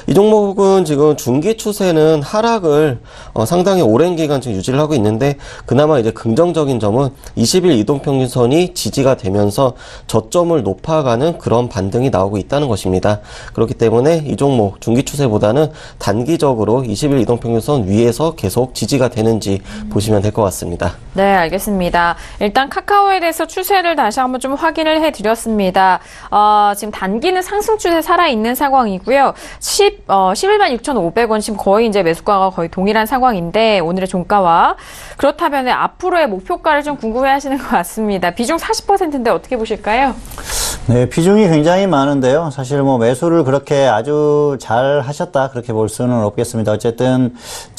이 종목은 지금 중기 추세는 하락을 상당히 오랜 기간 지금 유지를 하고 있는데 그나마 이제 긍정적인 점은 20일 이동평균선이 지지가 됩니다. 되면서 저점을 높아가는 그런 반등이 나오고 있다는 것입니다. 그렇기 때문에 이 종목 중기 추세보다는 단기적으로 20일 이동평균선 위에서 계속 지지가 되는지 보시면 될 것 같습니다. 네, 알겠습니다. 일단 카카오에 대해서 추세를 다시 한번 좀 확인을 해드렸습니다. 지금 단기는 상승 추세 살아있는 상황이고요. 11만 6,500원 지금 거의 이제 매수가가 거의 동일한 상황인데 오늘의 종가와 그렇다면 앞으로의 목표가를 좀 궁금해하시는 것 같습니다. 비중 40%인데 어떻게 보실까요? 네, 비중이 굉장히 많은데요. 사실 뭐 매수를 그렇게 아주 잘 하셨다 그렇게 볼 수는 없겠습니다. 어쨌든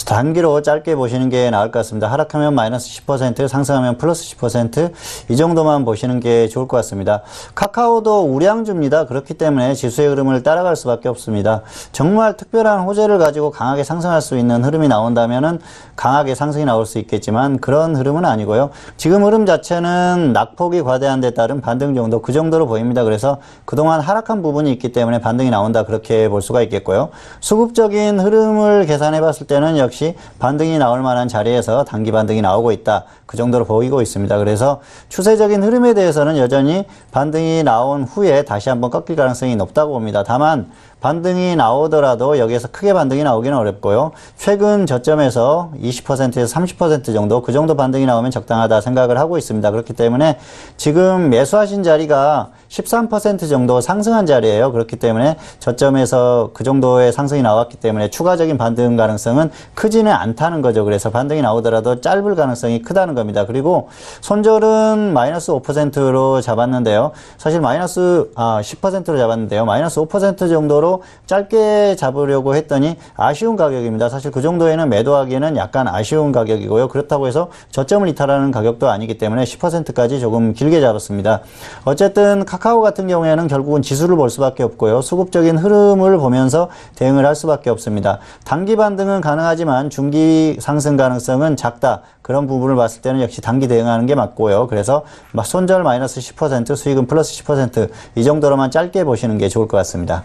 단기로 짧게 보시는 게 나을 것 같습니다. 하락하면 마이너스 10%, 상승하면 플러스 10%, 이 정도만 보시는 게 좋을 것 같습니다. 카카오도 우량주입니다. 그렇기 때문에 지수의 흐름을 따라갈 수밖에 없습니다. 정말 특별한 호재를 가지고 강하게 상승할 수 있는 흐름이 나온다면은 강하게 상승이 나올 수 있겠지만 그런 흐름은 아니고요. 지금 흐름 자체는 낙폭이 과대한 데 따른 반등 정도, 그 정도로 보입니다. 그래서 그동안 하락한 부분이 있기 때문에 반등이 나온다 그렇게 볼 수가 있겠고요. 수급적인 흐름을 계산해 봤을 때는 역시 반등이 나올 만한 자리에서 단기 반등이 나오고 있다. 그 정도로 보이고 있습니다. 그래서 추세적인 흐름에 대해서는 여전히 반등이 나온 후에 다시 한번 꺾일 가능성이 높다고 봅니다. 다만 반등이 나오더라도 여기에서 크게 반등이 나오기는 어렵고요. 최근 저점에서 20%에서 30% 정도, 그 정도 반등이 나오면 적당하다 생각을 하고 있습니다. 그렇기 때문에 지금 매수하신 자리가 13% 정도 상승한 자리예요. 그렇기 때문에 저점에서 그 정도의 상승이 나왔기 때문에 추가적인 반등 가능성은 크지는 않다는 거죠. 그래서 반등이 나오더라도 짧을 가능성이 크다는 겁니다. 그리고 손절은 마이너스 5%로 잡았는데요. 사실 마이너스 10%로 잡았는데요. 마이너스 5% 정도로 짧게 잡으려고 했더니 아쉬운 가격입니다. 사실 그 정도에는 매도하기에는 약간 아쉬운 가격이고요. 그렇다고 해서 저점을 이탈하는 가격도 아니기 때문에 10%까지 조금 길게 잡았습니다. 어쨌든 카카오 같은 경우에는 결국은 지수를 볼 수밖에 없고요. 수급적인 흐름을 보면서 대응을 할 수밖에 없습니다. 단기 반등은 가능하지만 중기 상승 가능성은 작다. 그런 부분을 봤을 때는 역시 단기 대응하는 게 맞고요. 그래서 손절 마이너스 10%, 수익은 플러스 10%, 이 정도로만 짧게 보시는 게 좋을 것 같습니다.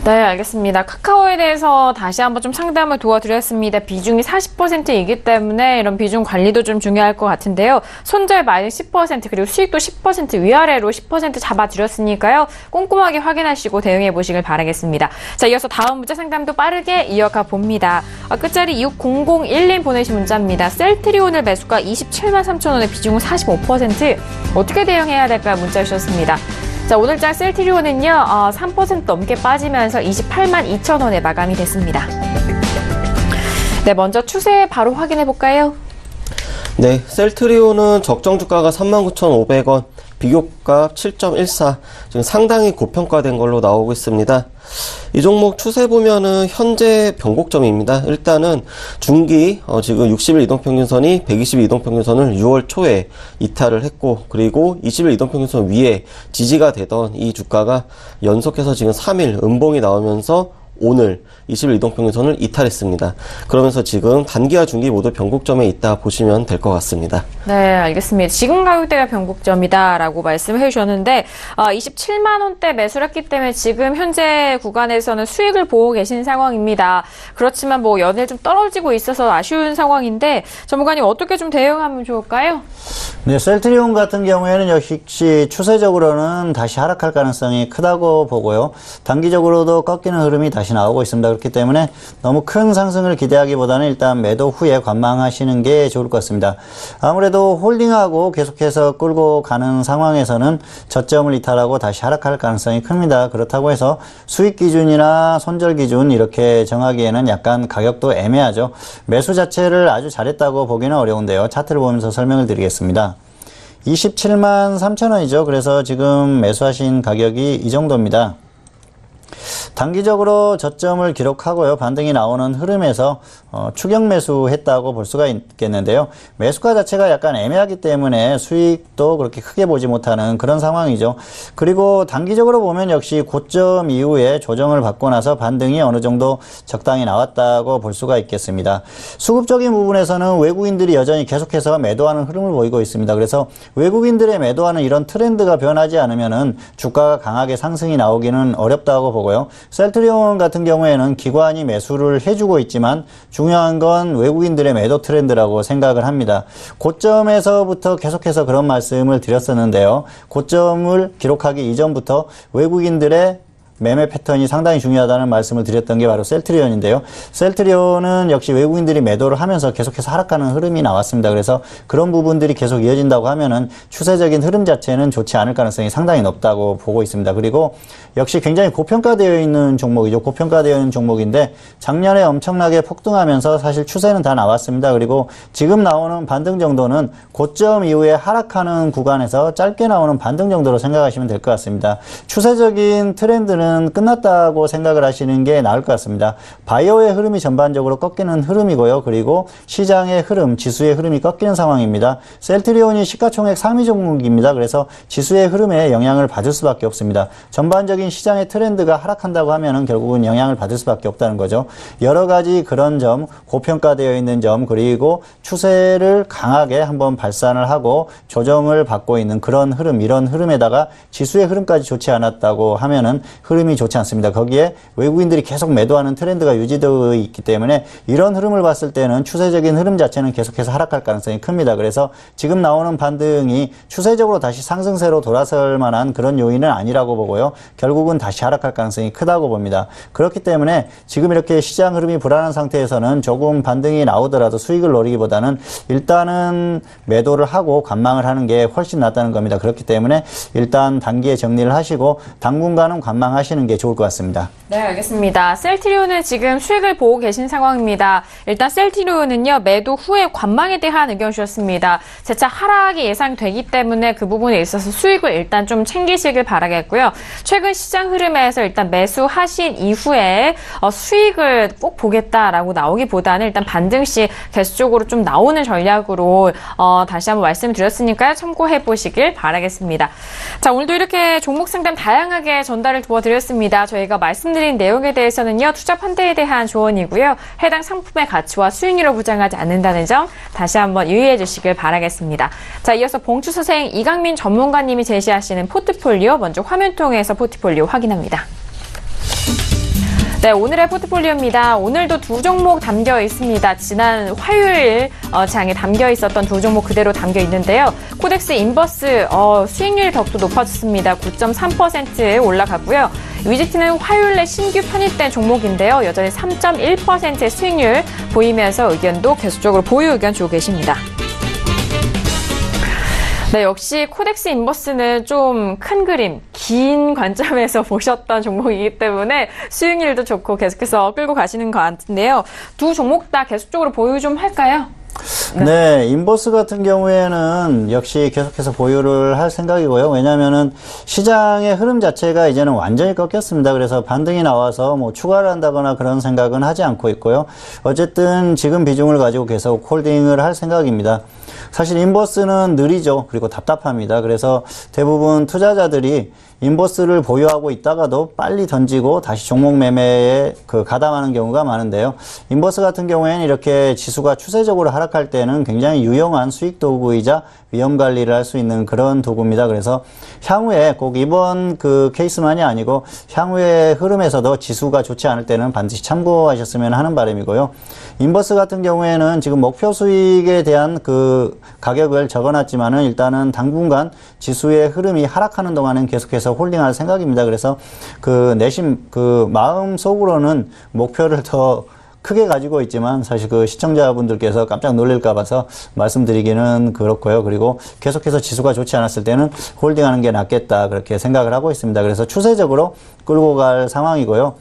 네, 알겠습니다. 카카오에 대해서 다시 한번 좀 상담을 도와드렸습니다. 비중이 40%이기 때문에 이런 비중 관리도 좀 중요할 것 같은데요. 손절 마이너스 10% 그리고 수익도 10% 위아래로 10% 잡아드렸으니까요. 꼼꼼하게 확인하시고 대응해 보시길 바라겠습니다. 자, 이어서 다음 문자 상담도 빠르게 이어가 봅니다. 끝자리 6001님 보내신 문자입니다. 셀트리온을 매수가 27만 3천 원에 비중은 45%. 어떻게 대응해야 될까요? 문자 주셨습니다. 자, 오늘장 셀트리온은요, 3% 넘게 빠지면서 28만 2천 원에 마감이 됐습니다. 네, 먼저 추세 바로 확인해 볼까요? 네, 셀트리온은 적정 주가가 39,500원, 비교가 7.14, 지금 상당히 고평가된 걸로 나오고 있습니다. 이 종목 추세 보면은 현재 변곡점입니다. 일단은 중기 지금 60일 이동평균선이 120일 이동평균선을 6월 초에 이탈을 했고, 그리고 20일 이동평균선 위에 지지가 되던 이 주가가 연속해서 지금 3일 음봉이 나오면서 오늘 20일 이동평균선을 이탈했습니다. 그러면서 지금 단기와 중기 모두 변곡점에 있다 보시면 될 것 같습니다. 네, 알겠습니다. 지금 가격대가 변곡점이다라고 말씀해 주셨는데 27만 원대 매수를 했기 때문에 지금 현재 구간에서는 수익을 보고 계신 상황입니다. 그렇지만 뭐 연일 좀 떨어지고 있어서 아쉬운 상황인데 전문가님 어떻게 좀 대응하면 좋을까요? 네, 셀트리온 같은 경우에는 역시 추세적으로는 다시 하락할 가능성이 크다고 보고요. 단기적으로도 꺾이는 흐름이 다시 나오고 있습니다. 그렇기 때문에 너무 큰 상승을 기대하기보다는 일단 매도 후에 관망하시는 게 좋을 것 같습니다. 아무래도 홀딩하고 계속해서 끌고 가는 상황에서는 저점을 이탈하고 다시 하락할 가능성이 큽니다. 그렇다고 해서 수익 기준이나 손절 기준 이렇게 정하기에는 약간 가격도 애매하죠. 매수 자체를 아주 잘했다고 보기는 어려운데요. 차트를 보면서 설명을 드리겠습니다. 27만 3천 원이죠. 그래서 지금 매수하신 가격이 이 정도입니다. 단기적으로 저점을 기록하고요. 반등이 나오는 흐름에서 추격 매수했다고 볼 수가 있겠는데요. 매수가 자체가 약간 애매하기 때문에 수익도 그렇게 크게 보지 못하는 그런 상황이죠. 그리고 단기적으로 보면 역시 고점 이후에 조정을 받고 나서 반등이 어느 정도 적당히 나왔다고 볼 수가 있겠습니다. 수급적인 부분에서는 외국인들이 여전히 계속해서 매도하는 흐름을 보이고 있습니다. 그래서 외국인들의 매도하는 이런 트렌드가 변하지 않으면은 주가가 강하게 상승이 나오기는 어렵다고 보고요. 셀트리온 같은 경우에는 기관이 매수를 해주고 있지만 중요한 건 외국인들의 매도 트렌드라고 생각을 합니다. 고점에서부터 계속해서 그런 말씀을 드렸었는데요. 고점을 기록하기 이전부터 외국인들의 매매 패턴이 상당히 중요하다는 말씀을 드렸던 게 바로 셀트리온인데요. 셀트리온은 역시 외국인들이 매도를 하면서 계속해서 하락하는 흐름이 나왔습니다. 그래서 그런 부분들이 계속 이어진다고 하면은 추세적인 흐름 자체는 좋지 않을 가능성이 상당히 높다고 보고 있습니다. 그리고 역시 굉장히 고평가되어 있는 종목이죠. 고평가되어 있는 종목인데 작년에 엄청나게 폭등하면서 사실 추세는 다 나왔습니다. 그리고 지금 나오는 반등 정도는 고점 이후에 하락하는 구간에서 짧게 나오는 반등 정도로 생각하시면 될 것 같습니다. 추세적인 트렌드는 끝났다고 생각을 하시는 게 나을 것 같습니다. 바이오의 흐름이 전반적으로 꺾이는 흐름이고요. 그리고 시장의 흐름, 지수의 흐름이 꺾이는 상황입니다. 셀트리온이 시가총액 상위 종목입니다. 그래서 지수의 흐름에 영향을 받을 수밖에 없습니다. 전반적인 시장의 트렌드가 하락한다고 하면은 결국은 영향을 받을 수밖에 없다는 거죠. 여러 가지 그런 점, 고평가되어 있는 점, 그리고 추세를 강하게 한번 발산을 하고 조정을 받고 있는 그런 흐름, 이런 흐름에다가 지수의 흐름까지 좋지 않았다고 하면은 흐름이 좋지 않습니다. 거기에 외국인들이 계속 매도하는 트렌드가 유지되어 있기 때문에 이런 흐름을 봤을 때는 추세적인 흐름 자체는 계속해서 하락할 가능성이 큽니다. 그래서 지금 나오는 반등이 추세적으로 다시 상승세로 돌아설 만한 그런 요인은 아니라고 보고요. 결국은 다시 하락할 가능성이 크다고 봅니다. 그렇기 때문에 지금 이렇게 시장 흐름이 불안한 상태에서는 조금 반등이 나오더라도 수익을 노리기보다는 일단은 매도를 하고 관망을 하는 게 훨씬 낫다는 겁니다. 그렇기 때문에 일단 단기에 정리를 하시고 당분간은 관망하시는 게 좋을 것 같습니다. 네, 알겠습니다. 셀트리온은 지금 수익을 보고 계신 상황입니다. 일단 셀트리온은요, 매도 후에 관망에 대한 의견 주셨습니다. 재차 하락이 예상되기 때문에 그 부분에 있어서 수익을 일단 좀 챙기시길 바라겠고요. 최근 시장 흐름에서 일단 매수하신 이후에 수익을 꼭 보겠다라고 나오기보다는 일단 반등 시 계속적으로 좀 나오는 전략으로 다시 한번 말씀드렸으니까요. 참고해 보시길 바라겠습니다. 자, 오늘도 이렇게 종목 상담 다양하게 전달을 도와드렸습니다. 저희가 말씀드린 내용에 대해서는요, 투자 판단에 대한 조언이고요. 해당 상품의 가치와 수익률을 보장하지 않는다는 점 다시 한번 유의해 주시길 바라겠습니다. 자, 이어서 봉추선생 이강민 전문가님이 제시하시는 포트폴리오 먼저 화면 통해서 포트폴리오 확인합니다. 네, 오늘의 포트폴리오입니다. 오늘도 두 종목 담겨 있습니다. 지난 화요일 장에 담겨 있었던 두 종목 그대로 담겨 있는데요. 코덱스 인버스 수익률 덕도 높아졌습니다. 9.3% 올라가고요. 위지트는 화요일에 신규 편입된 종목인데요. 여전히 3.1%의 수익률 보이면서 의견도 계속적으로 보유 의견 주고 계십니다. 네, 역시 코덱스 인버스는 좀 큰 그림, 긴 관점에서 보셨던 종목이기 때문에 수익률도 좋고 계속해서 끌고 가시는 것 같은데요. 두 종목 다 계속적으로 보유 좀 할까요? 네, 인버스 같은 경우에는 역시 계속해서 보유를 할 생각이고요. 왜냐면은 시장의 흐름 자체가 이제는 완전히 꺾였습니다. 그래서 반등이 나와서 뭐 추가를 한다거나 그런 생각은 하지 않고 있고요. 어쨌든 지금 비중을 가지고 계속 홀딩을 할 생각입니다. 사실 인버스는 느리죠. 그리고 답답합니다. 그래서 대부분 투자자들이 인버스를 보유하고 있다가도 빨리 던지고 다시 종목 매매에 가담하는 경우가 많은데요. 인버스 같은 경우에는 이렇게 지수가 추세적으로 하락할 때는 굉장히 유용한 수익 도구이자 위험 관리를 할 수 있는 그런 도구입니다. 그래서 향후에 꼭 이번 케이스만이 아니고 향후의 흐름에서도 지수가 좋지 않을 때는 반드시 참고하셨으면 하는 바람이고요. 인버스 같은 경우에는 지금 목표 수익에 대한 가격을 적어놨지만은 일단은 당분간 지수의 흐름이 하락하는 동안은 계속해서 홀딩할 생각입니다. 그래서 마음 속으로는 목표를 더 크게 가지고 있지만 사실 시청자분들께서 깜짝 놀랄까 봐서 말씀드리기는 그렇고요. 그리고 계속해서 지수가 좋지 않았을 때는 홀딩하는 게 낫겠다 그렇게 생각을 하고 있습니다. 그래서 추세적으로 끌고 갈 상황이고요.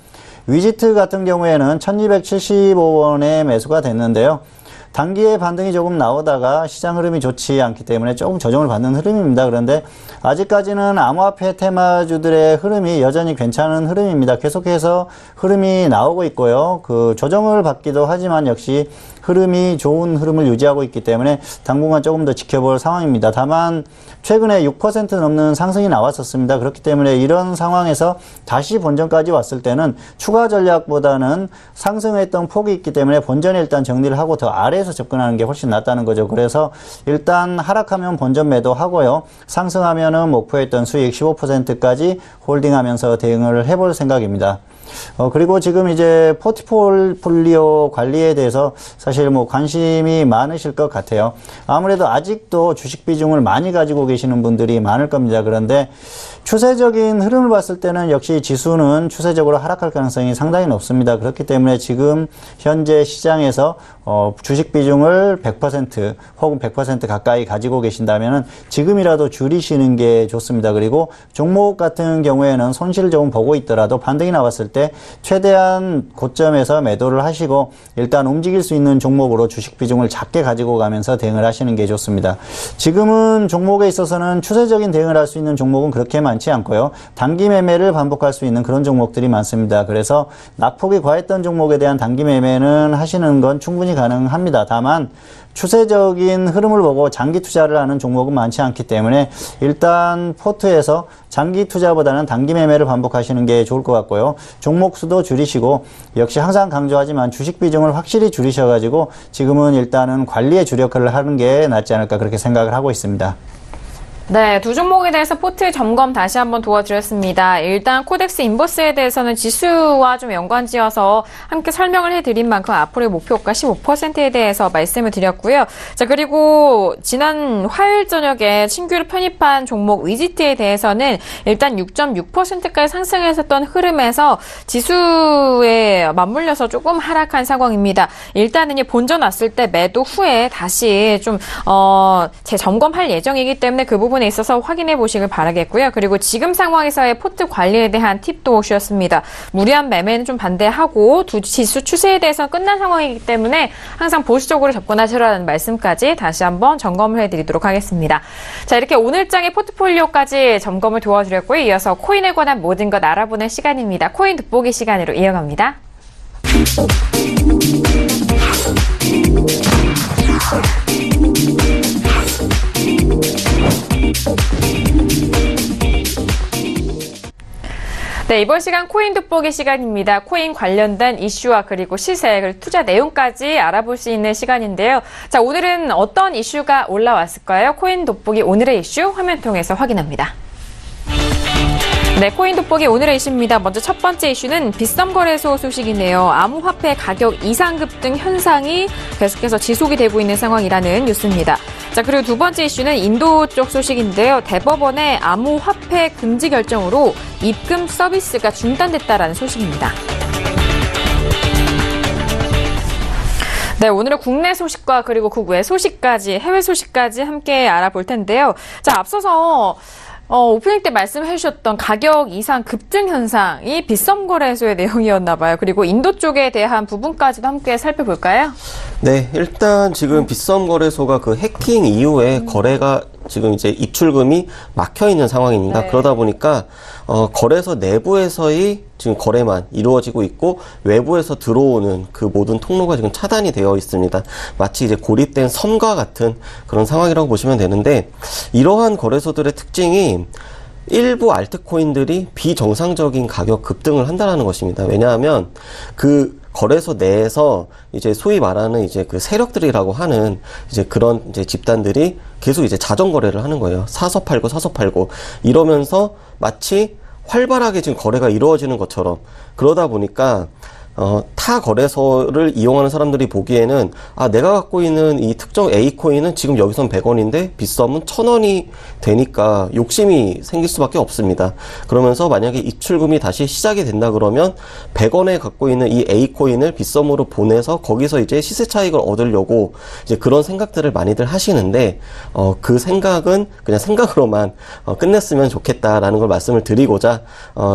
위지트 같은 경우에는 1275원에 매수가 됐는데요. 단기에 반등이 조금 나오다가 시장 흐름이 좋지 않기 때문에 조금 조정을 받는 흐름입니다. 그런데 아직까지는 암호화폐 테마주들의 흐름이 여전히 괜찮은 흐름입니다. 계속해서 흐름이 나오고 있고요. 조정을 받기도 하지만 역시 흐름이 좋은 흐름을 유지하고 있기 때문에 당분간 조금 더 지켜볼 상황입니다. 다만 최근에 6% 넘는 상승이 나왔었습니다. 그렇기 때문에 이런 상황에서 다시 본전까지 왔을 때는 추가 전략보다는 상승했던 폭이 있기 때문에 본전에 일단 정리를 하고 더 아래에서 접근하는 게 훨씬 낫다는 거죠. 그래서 일단 하락하면 본전 매도하고요. 상승하면은 목표했던 수익 15%까지 홀딩하면서 대응을 해볼 생각입니다. 그리고 지금 이제 포트폴리오 관리에 대해서 사실 뭐 관심이 많으실 것 같아요. 아무래도 아직도 주식 비중을 많이 가지고 계시는 분들이 많을 겁니다. 그런데 추세적인 흐름을 봤을 때는 역시 지수는 추세적으로 하락할 가능성이 상당히 높습니다. 그렇기 때문에 지금 현재 시장에서 주식 비중을 100% 혹은 100% 가까이 가지고 계신다면은 지금이라도 줄이시는 게 좋습니다. 그리고 종목 같은 경우에는 손실을 조금 보고 있더라도 반등이 나왔을 때 최대한 고점에서 매도를 하시고 일단 움직일 수 있는 종목으로 주식 비중을 작게 가지고 가면서 대응을 하시는 게 좋습니다. 지금은 종목에 있어서는 추세적인 대응을 할 수 있는 종목은 그렇게 많지 않고요. 단기 매매를 반복할 수 있는 그런 종목들이 많습니다. 그래서 낙폭이 과했던 종목에 대한 단기 매매는 하시는 건 충분히 가능합니다. 다만 추세적인 흐름을 보고 장기 투자를 하는 종목은 많지 않기 때문에 일단 포트에서 장기 투자보다는 단기 매매를 반복하시는 게 좋을 것 같고요. 종목 수도 줄이시고 역시 항상 강조하지만 주식 비중을 확실히 줄이셔가지고 지금은 일단은 관리에 주력을 하는 게 낫지 않을까 그렇게 생각을 하고 있습니다. 네, 두 종목에 대해서 포트 점검 다시 한번 도와드렸습니다. 일단 코덱스 인버스에 대해서는 지수와 좀 연관지어서 함께 설명을 해드린 만큼 앞으로의 목표가 15%에 대해서 말씀을 드렸고요. 자, 그리고 지난 화요일 저녁에 신규로 편입한 종목 위지트에 대해서는 일단 6.6%까지 상승했었던 흐름에서 지수에 맞물려서 조금 하락한 상황입니다. 일단은 본전 왔을 때 매도 후에 다시 좀 재점검할 예정이기 때문에 그 부분에 있어서 확인해 보시길 바라겠고요. 그리고 지금 상황에서의 포트 관리에 대한 팁도 주셨습니다. 무리한 매매는 좀 반대하고 두 지수 추세에 대해서 끝난 상황이기 때문에 항상 보수적으로 접근하시라는 말씀까지 다시 한번 점검을 해드리도록 하겠습니다. 자, 이렇게 오늘장의 포트폴리오까지 점검을 도와드렸고요. 이어서 코인에 관한 모든 것 알아보는 시간입니다. 코인 돋보기 시간으로 이어갑니다. 네, 이번 시간 코인 돋보기 시간입니다. 코인 관련된 이슈와 그리고 시세, 그리고 투자 내용까지 알아볼 수 있는 시간인데요. 자, 오늘은 어떤 이슈가 올라왔을까요? 코인 돋보기 오늘의 이슈 화면 통해서 확인합니다. 네, 코인 돋보기 오늘의 이슈입니다. 먼저 첫 번째 이슈는 빗썸거래소 소식이네요. 암호화폐 가격 이상 급등 현상이 계속해서 지속이 되고 있는 상황이라는 뉴스입니다. 자, 그리고 두 번째 이슈는 인도 쪽 소식인데요. 대법원의 암호화폐 금지 결정으로 입금 서비스가 중단됐다라는 소식입니다. 네, 오늘은 국내 소식과 그리고 국외 소식까지, 해외 소식까지 함께 알아볼 텐데요. 자, 앞서서 오프닝 때 말씀해 주셨던 가격 이상 급등 현상이 빗썸거래소의 내용이었나 봐요. 그리고 인도 쪽에 대한 부분까지도 함께 살펴볼까요? 네, 일단 지금 빗썸거래소가 그 해킹 이후에 거래가 지금 이제 입출금이 막혀 있는 상황입니다. 네. 그러다 보니까 거래소 내부에서의 지금 거래만 이루어지고 있고 외부에서 들어오는 그 모든 통로가 지금 차단이 되어 있습니다. 마치 이제 고립된 섬과 같은 그런 상황이라고 보시면 되는데, 이러한 거래소들의 특징이 일부 알트코인들이 비정상적인 가격 급등을 한다는 것입니다. 왜냐하면 그 거래소 내에서 이제 소위 말하는 이제 그 세력들이라고 하는 이제 그런 이제 집단들이 계속 이제 자전 거래를 하는 거예요. 사서 팔고 이러면서 마치 활발하게 지금 거래가 이루어지는 것처럼, 그러다 보니까 타 거래소를 이용하는 사람들이 보기에는 내가 갖고 있는 이 특정 A코인은 지금 여기선 100원인데 빗썸은 1000원이 되니까 욕심이 생길 수밖에 없습니다. 그러면서 만약에 입출금이 다시 시작이 된다 그러면 100원에 갖고 있는 이 A코인을 빗썸으로 보내서 거기서 이제 시세 차익을 얻으려고 이제 그런 생각들을 많이들 하시는데, 그 생각은 그냥 생각으로만 끝냈으면 좋겠다라는 걸 말씀을 드리고자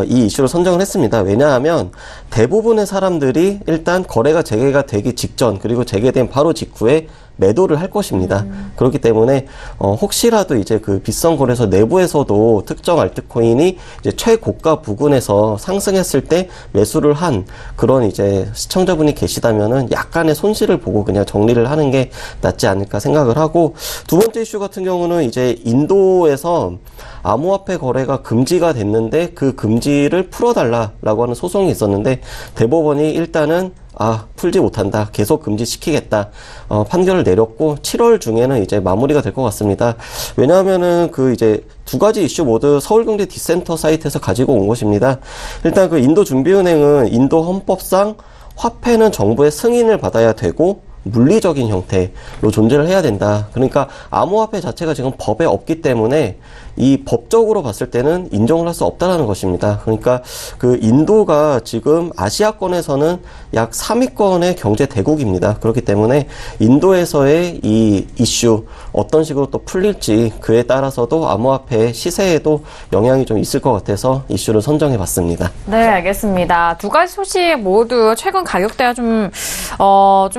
이 이슈를 선정을 했습니다. 왜냐하면 대부분의 사람들이 일단 거래가 재개가 되기 직전, 그리고 재개된 바로 직후에 매도를 할 것입니다. 그렇기 때문에 혹시라도 이제 그 빗썸 거래소 내부에서도 특정 알트코인이 이제 최고가 부근에서 상승했을 때 매수를 한 그런 이제 시청자분이 계시다면은 약간의 손실을 보고 그냥 정리를 하는 게 낫지 않을까 생각을 하고, 두 번째 이슈 같은 경우는 이제 인도에서 암호화폐 거래가 금지가 됐는데 그 금지를 풀어달라라고 하는 소송이 있었는데, 대법원이 일단은 풀지 못한다. 계속 금지시키겠다. 판결을 내렸고 7월 중에는 이제 마무리가 될 것 같습니다. 왜냐하면은 이제 두 가지 이슈 모두 서울경제 디센터 사이트에서 가지고 온 것입니다. 일단 인도준비은행은 인도 헌법상 화폐는 정부의 승인을 받아야 되고 물리적인 형태로 존재를 해야 된다. 그러니까 암호화폐 자체가 지금 법에 없기 때문에 이 법적으로 봤을 때는 인정을 할 수 없다라는 것입니다. 그러니까 인도가 지금 아시아권에서는 약 3위권의 경제 대국입니다. 그렇기 때문에 인도에서의 이 이슈 어떤 식으로 또 풀릴지 그에 따라서도 암호화폐 시세에도 영향이 좀 있을 것 같아서 이슈를 선정해 봤습니다. 네, 알겠습니다. 두 가지 소식 모두 최근 가격대가 좀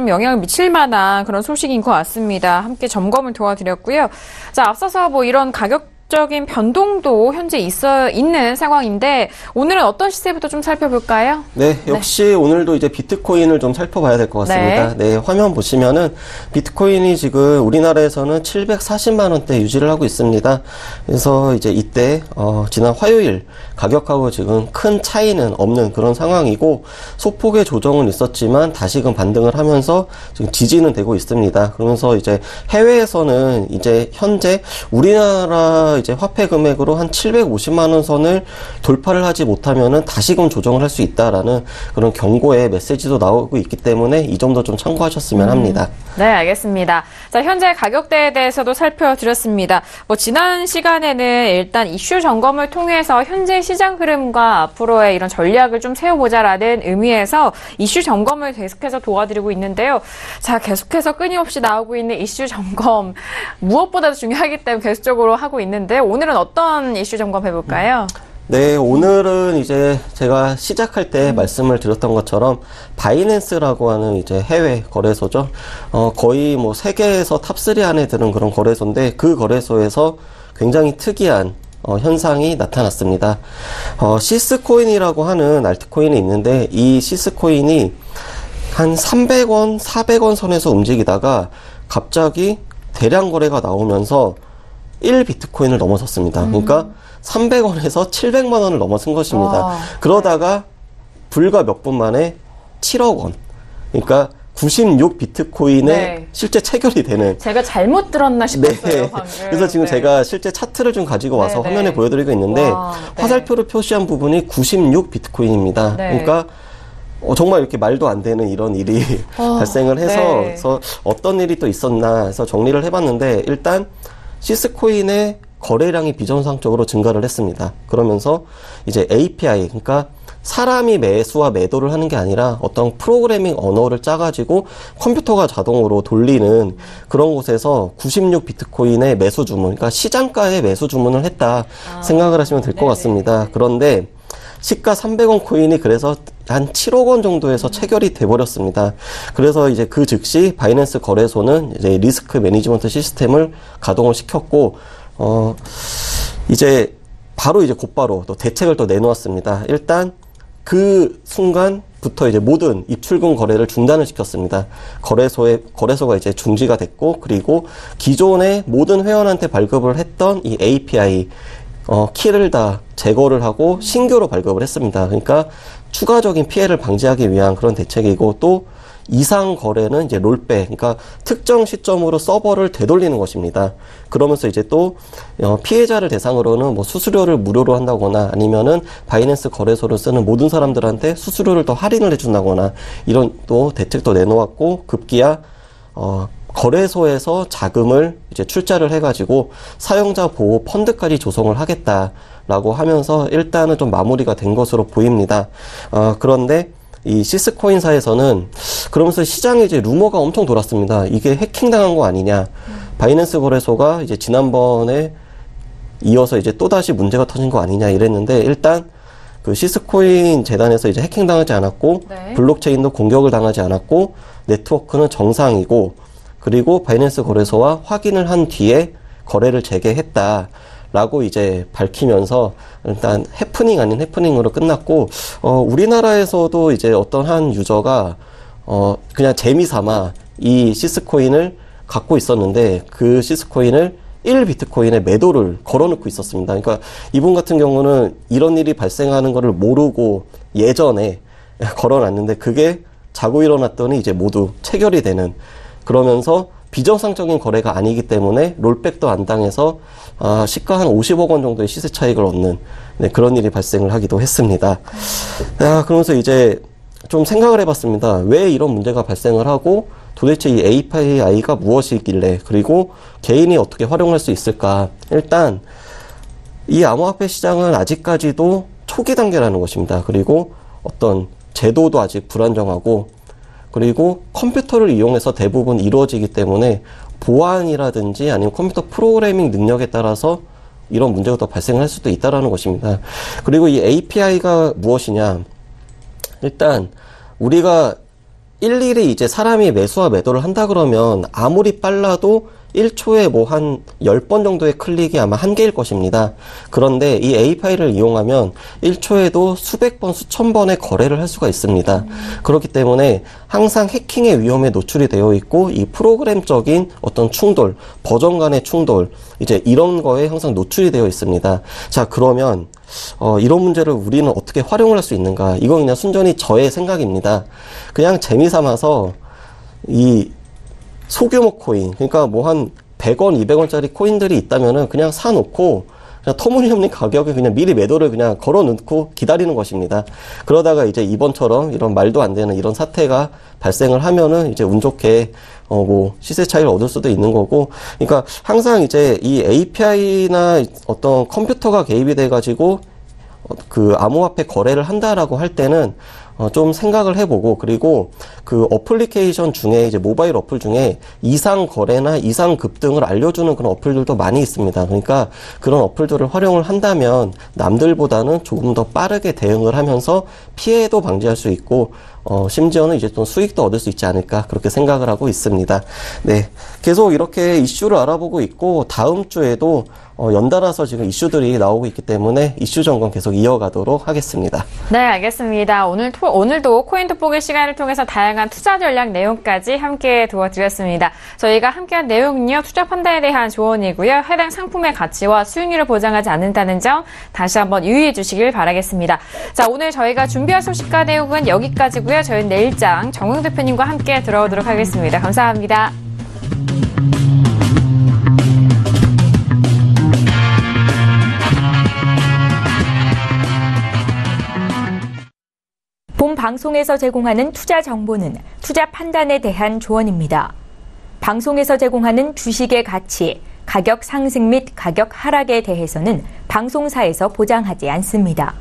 영향을 미칠 만한 그런 소식인 것 같습니다. 함께 점검을 도와드렸고요. 자, 앞서서 이런 가격적인 변동도 현재 있는 상황인데 오늘은 어떤 시세부터 좀 살펴볼까요? 네, 역시 오늘도 이제 비트코인을 좀 살펴봐야 될 것 같습니다. 네, 화면 보시면은 비트코인이 지금 우리나라에서는 740만 원대 유지를 하고 있습니다. 그래서 이제 이때 지난 화요일 가격하고 지금 큰 차이는 없는 그런 상황이고 소폭의 조정은 있었지만 다시금 반등을 하면서 지금 지지는 되고 있습니다. 그러면서 이제 해외에서는 이제 현재 우리나라 이제 화폐 금액으로 한 750만 원 선을 돌파를 하지 못하면은 다시금 조정을 할 수 있다라는 그런 경고의 메시지도 나오고 있기 때문에 이 점도 좀 참고하셨으면 합니다. 네, 알겠습니다. 자, 현재 가격대에 대해서도 살펴드렸습니다. 지난 시간에는 일단 이슈 점검을 통해서 현재 시장 흐름과 앞으로의 이런 전략을 좀 세워보자라는 의미에서 이슈 점검을 계속해서 도와드리고 있는데요. 자, 계속해서 끊임없이 나오고 있는 이슈 점검 무엇보다도 중요하기 때문에 계속적으로 하고 있는데 오늘은 어떤 이슈 점검 해볼까요? 네, 오늘은 이제 제가 시작할 때 말씀을 드렸던 것처럼 바이낸스라고 하는 이제 해외 거래소죠. 거의 세계에서 탑3 안에 드는 그런 거래소인데 그 거래소에서 굉장히 특이한 현상이 나타났습니다. 시스코인이라고 하는 알트코인이 있는데 이 시스코인이 한 300원, 400원 선에서 움직이다가 갑자기 대량 거래가 나오면서 1비트코인을 넘어섰습니다. 그러니까 300원에서 700만 원을 넘어선 것입니다. 그러다가 불과 몇 분 만에 7억 원. 그러니까 96비트코인에 실제 체결이 되는. 제가 잘못 들었나 싶었어요, 방금. 그래서 지금 제가 실제 차트를 좀 가지고 와서 화면에 보여드리고 있는데 화살표로 표시한 부분이 96비트코인입니다. 그러니까 정말 이렇게 말도 안 되는 이런 일이 발생을 해서 그래서 어떤 일이 또 있었나 해서 정리를 해봤는데 일단 시스코인의 거래량이 비정상적으로 증가를 했습니다. 그러면서 이제 API, 그러니까 사람이 매수와 매도를 하는 게 아니라 어떤 프로그래밍 언어를 짜가지고 컴퓨터가 자동으로 돌리는 그런 곳에서 96비트코인의 매수 주문, 그러니까 시장가의 매수 주문을 했다 생각을 하시면 될 것 같습니다. 그런데 시가 300원 코인이 그래서 한 7억 원 정도에서 체결이 돼버렸습니다. 그래서 이제 그 즉시 바이낸스 거래소는 이제 리스크 매니지먼트 시스템을 가동을 시켰고, 이제 바로 이제 곧바로 또 대책을 또 내놓았습니다. 일단 그 순간부터 이제 모든 입출금 거래를 중단을 시켰습니다. 거래소가 이제 중지가 됐고, 그리고 기존의 모든 회원한테 발급을 했던 이 API, 키를 다 제거를 하고 신규로 발급을 했습니다. 그러니까 추가적인 피해를 방지하기 위한 그런 대책이고, 또 이상 거래는 이제 롤백, 그러니까 특정 시점으로 서버를 되돌리는 것입니다. 그러면서 이제 또 피해자를 대상으로는 수수료를 무료로 한다거나 아니면은 바이낸스 거래소를 쓰는 모든 사람들한테 수수료를 더 할인을 해준다거나 이런 또 대책도 내놓았고, 급기야 거래소에서 자금을 이제 출자를 해가지고 사용자 보호 펀드까지 조성을 하겠다라고 하면서 일단은 좀 마무리가 된 것으로 보입니다. 그런데 이 시스코인사에서는 그러면서 시장에 이제 루머가 엄청 돌았습니다. 이게 해킹당한 거 아니냐. 바이낸스 거래소가 이제 지난번에 이어서 이제 또다시 문제가 터진 거 아니냐 이랬는데, 일단 그 시스코인 재단에서 이제 해킹당하지 않았고, 블록체인도 공격을 당하지 않았고, 네트워크는 정상이고, 그리고 바이낸스 거래소와 확인을 한 뒤에 거래를 재개했다라고 이제 밝히면서 일단 해프닝 아닌 해프닝으로 끝났고, 우리나라에서도 이제 어떤 한 유저가 그냥 재미삼아 이 시스코인을 갖고 있었는데 그 시스코인을 1비트코인에 매도를 걸어놓고 있었습니다. 그러니까 이분 같은 경우는 이런 일이 발생하는 거를 모르고 예전에 걸어놨는데 그게 자고 일어났더니 이제 모두 체결이 되는, 그러면서 비정상적인 거래가 아니기 때문에 롤백도 안 당해서 시가 한 50억 원 정도의 시세 차익을 얻는, 네, 그런 일이 발생을 하기도 했습니다. 그러면서 이제 좀 생각을 해봤습니다. 왜 이런 문제가 발생을 하고 도대체 이 API가 무엇이길래, 그리고 개인이 어떻게 활용할 수 있을까. 일단 이 암호화폐 시장은 아직까지도 초기 단계라는 것입니다. 그리고 어떤 제도도 아직 불안정하고, 그리고 컴퓨터를 이용해서 대부분 이루어지기 때문에 보안이라든지 아니면 컴퓨터 프로그래밍 능력에 따라서 이런 문제가 더 발생할 수도 있다는 것입니다. 그리고 이 API가 무엇이냐. 일단 우리가 일일이 이제 사람이 매수와 매도를 한다 그러면 아무리 빨라도 1초에 뭐 한 10번 정도의 클릭이 아마 한계일 것입니다. 그런데 이 API를 이용하면 1초에도 수백 번, 수천 번의 거래를 할 수가 있습니다. 그렇기 때문에 항상 해킹의 위험에 노출이 되어 있고, 이 프로그램적인 어떤 충돌, 버전 간의 충돌, 이제 이런 거에 항상 노출이 되어 있습니다. 자, 그러면 이런 문제를 우리는 어떻게 활용을 할 수 있는가? 이건 그냥 순전히 저의 생각입니다. 그냥 재미삼아서 이 소규모 코인, 그러니까 뭐 한 100원, 200원짜리 코인들이 있다면은 그냥 사놓고 그냥 터무니없는 가격에 그냥 미리 매도를 그냥 걸어 놓고 기다리는 것입니다. 그러다가 이제 이번처럼 이런 말도 안 되는 이런 사태가 발생을 하면은 이제 운 좋게 뭐 시세 차이를 얻을 수도 있는 거고, 그러니까 항상 이제 이 API나 어떤 컴퓨터가 개입이 돼 가지고 그 암호화폐 거래를 한다라고 할 때는 좀 생각을 해보고, 그리고 그 어플리케이션 중에 이제 모바일 어플 중에 이상 거래나 이상 급등을 알려주는 그런 어플들도 많이 있습니다. 그러니까 그런 어플들을 활용을 한다면 남들보다는 조금 더 빠르게 대응을 하면서 피해도 방지할 수 있고, 심지어는 이제 또 수익도 얻을 수 있지 않을까, 그렇게 생각을 하고 있습니다. 네. 계속 이렇게 이슈를 알아보고 있고, 다음 주에도 연달아서 지금 이슈들이 나오고 있기 때문에 이슈 점검 계속 이어가도록 하겠습니다. 네, 알겠습니다. 오늘도 코인 돋보기 시간을 통해서 다양한 투자 전략 내용까지 함께 도와드렸습니다. 저희가 함께한 내용은요, 투자 판단에 대한 조언이고요. 해당 상품의 가치와 수익률을 보장하지 않는다는 점 다시 한번 유의해 주시길 바라겠습니다. 자, 오늘 저희가 준비한 소식과 내용은 여기까지고요. 저희는 내일장 정웅 대표님과 함께 들어오도록 하겠습니다. 감사합니다. 본 방송에서 제공하는 투자 정보는 투자 판단에 대한 조언입니다. 방송에서 제공하는 주식의 가치, 가격 상승 및 가격 하락에 대해서는 방송사에서 보장하지 않습니다.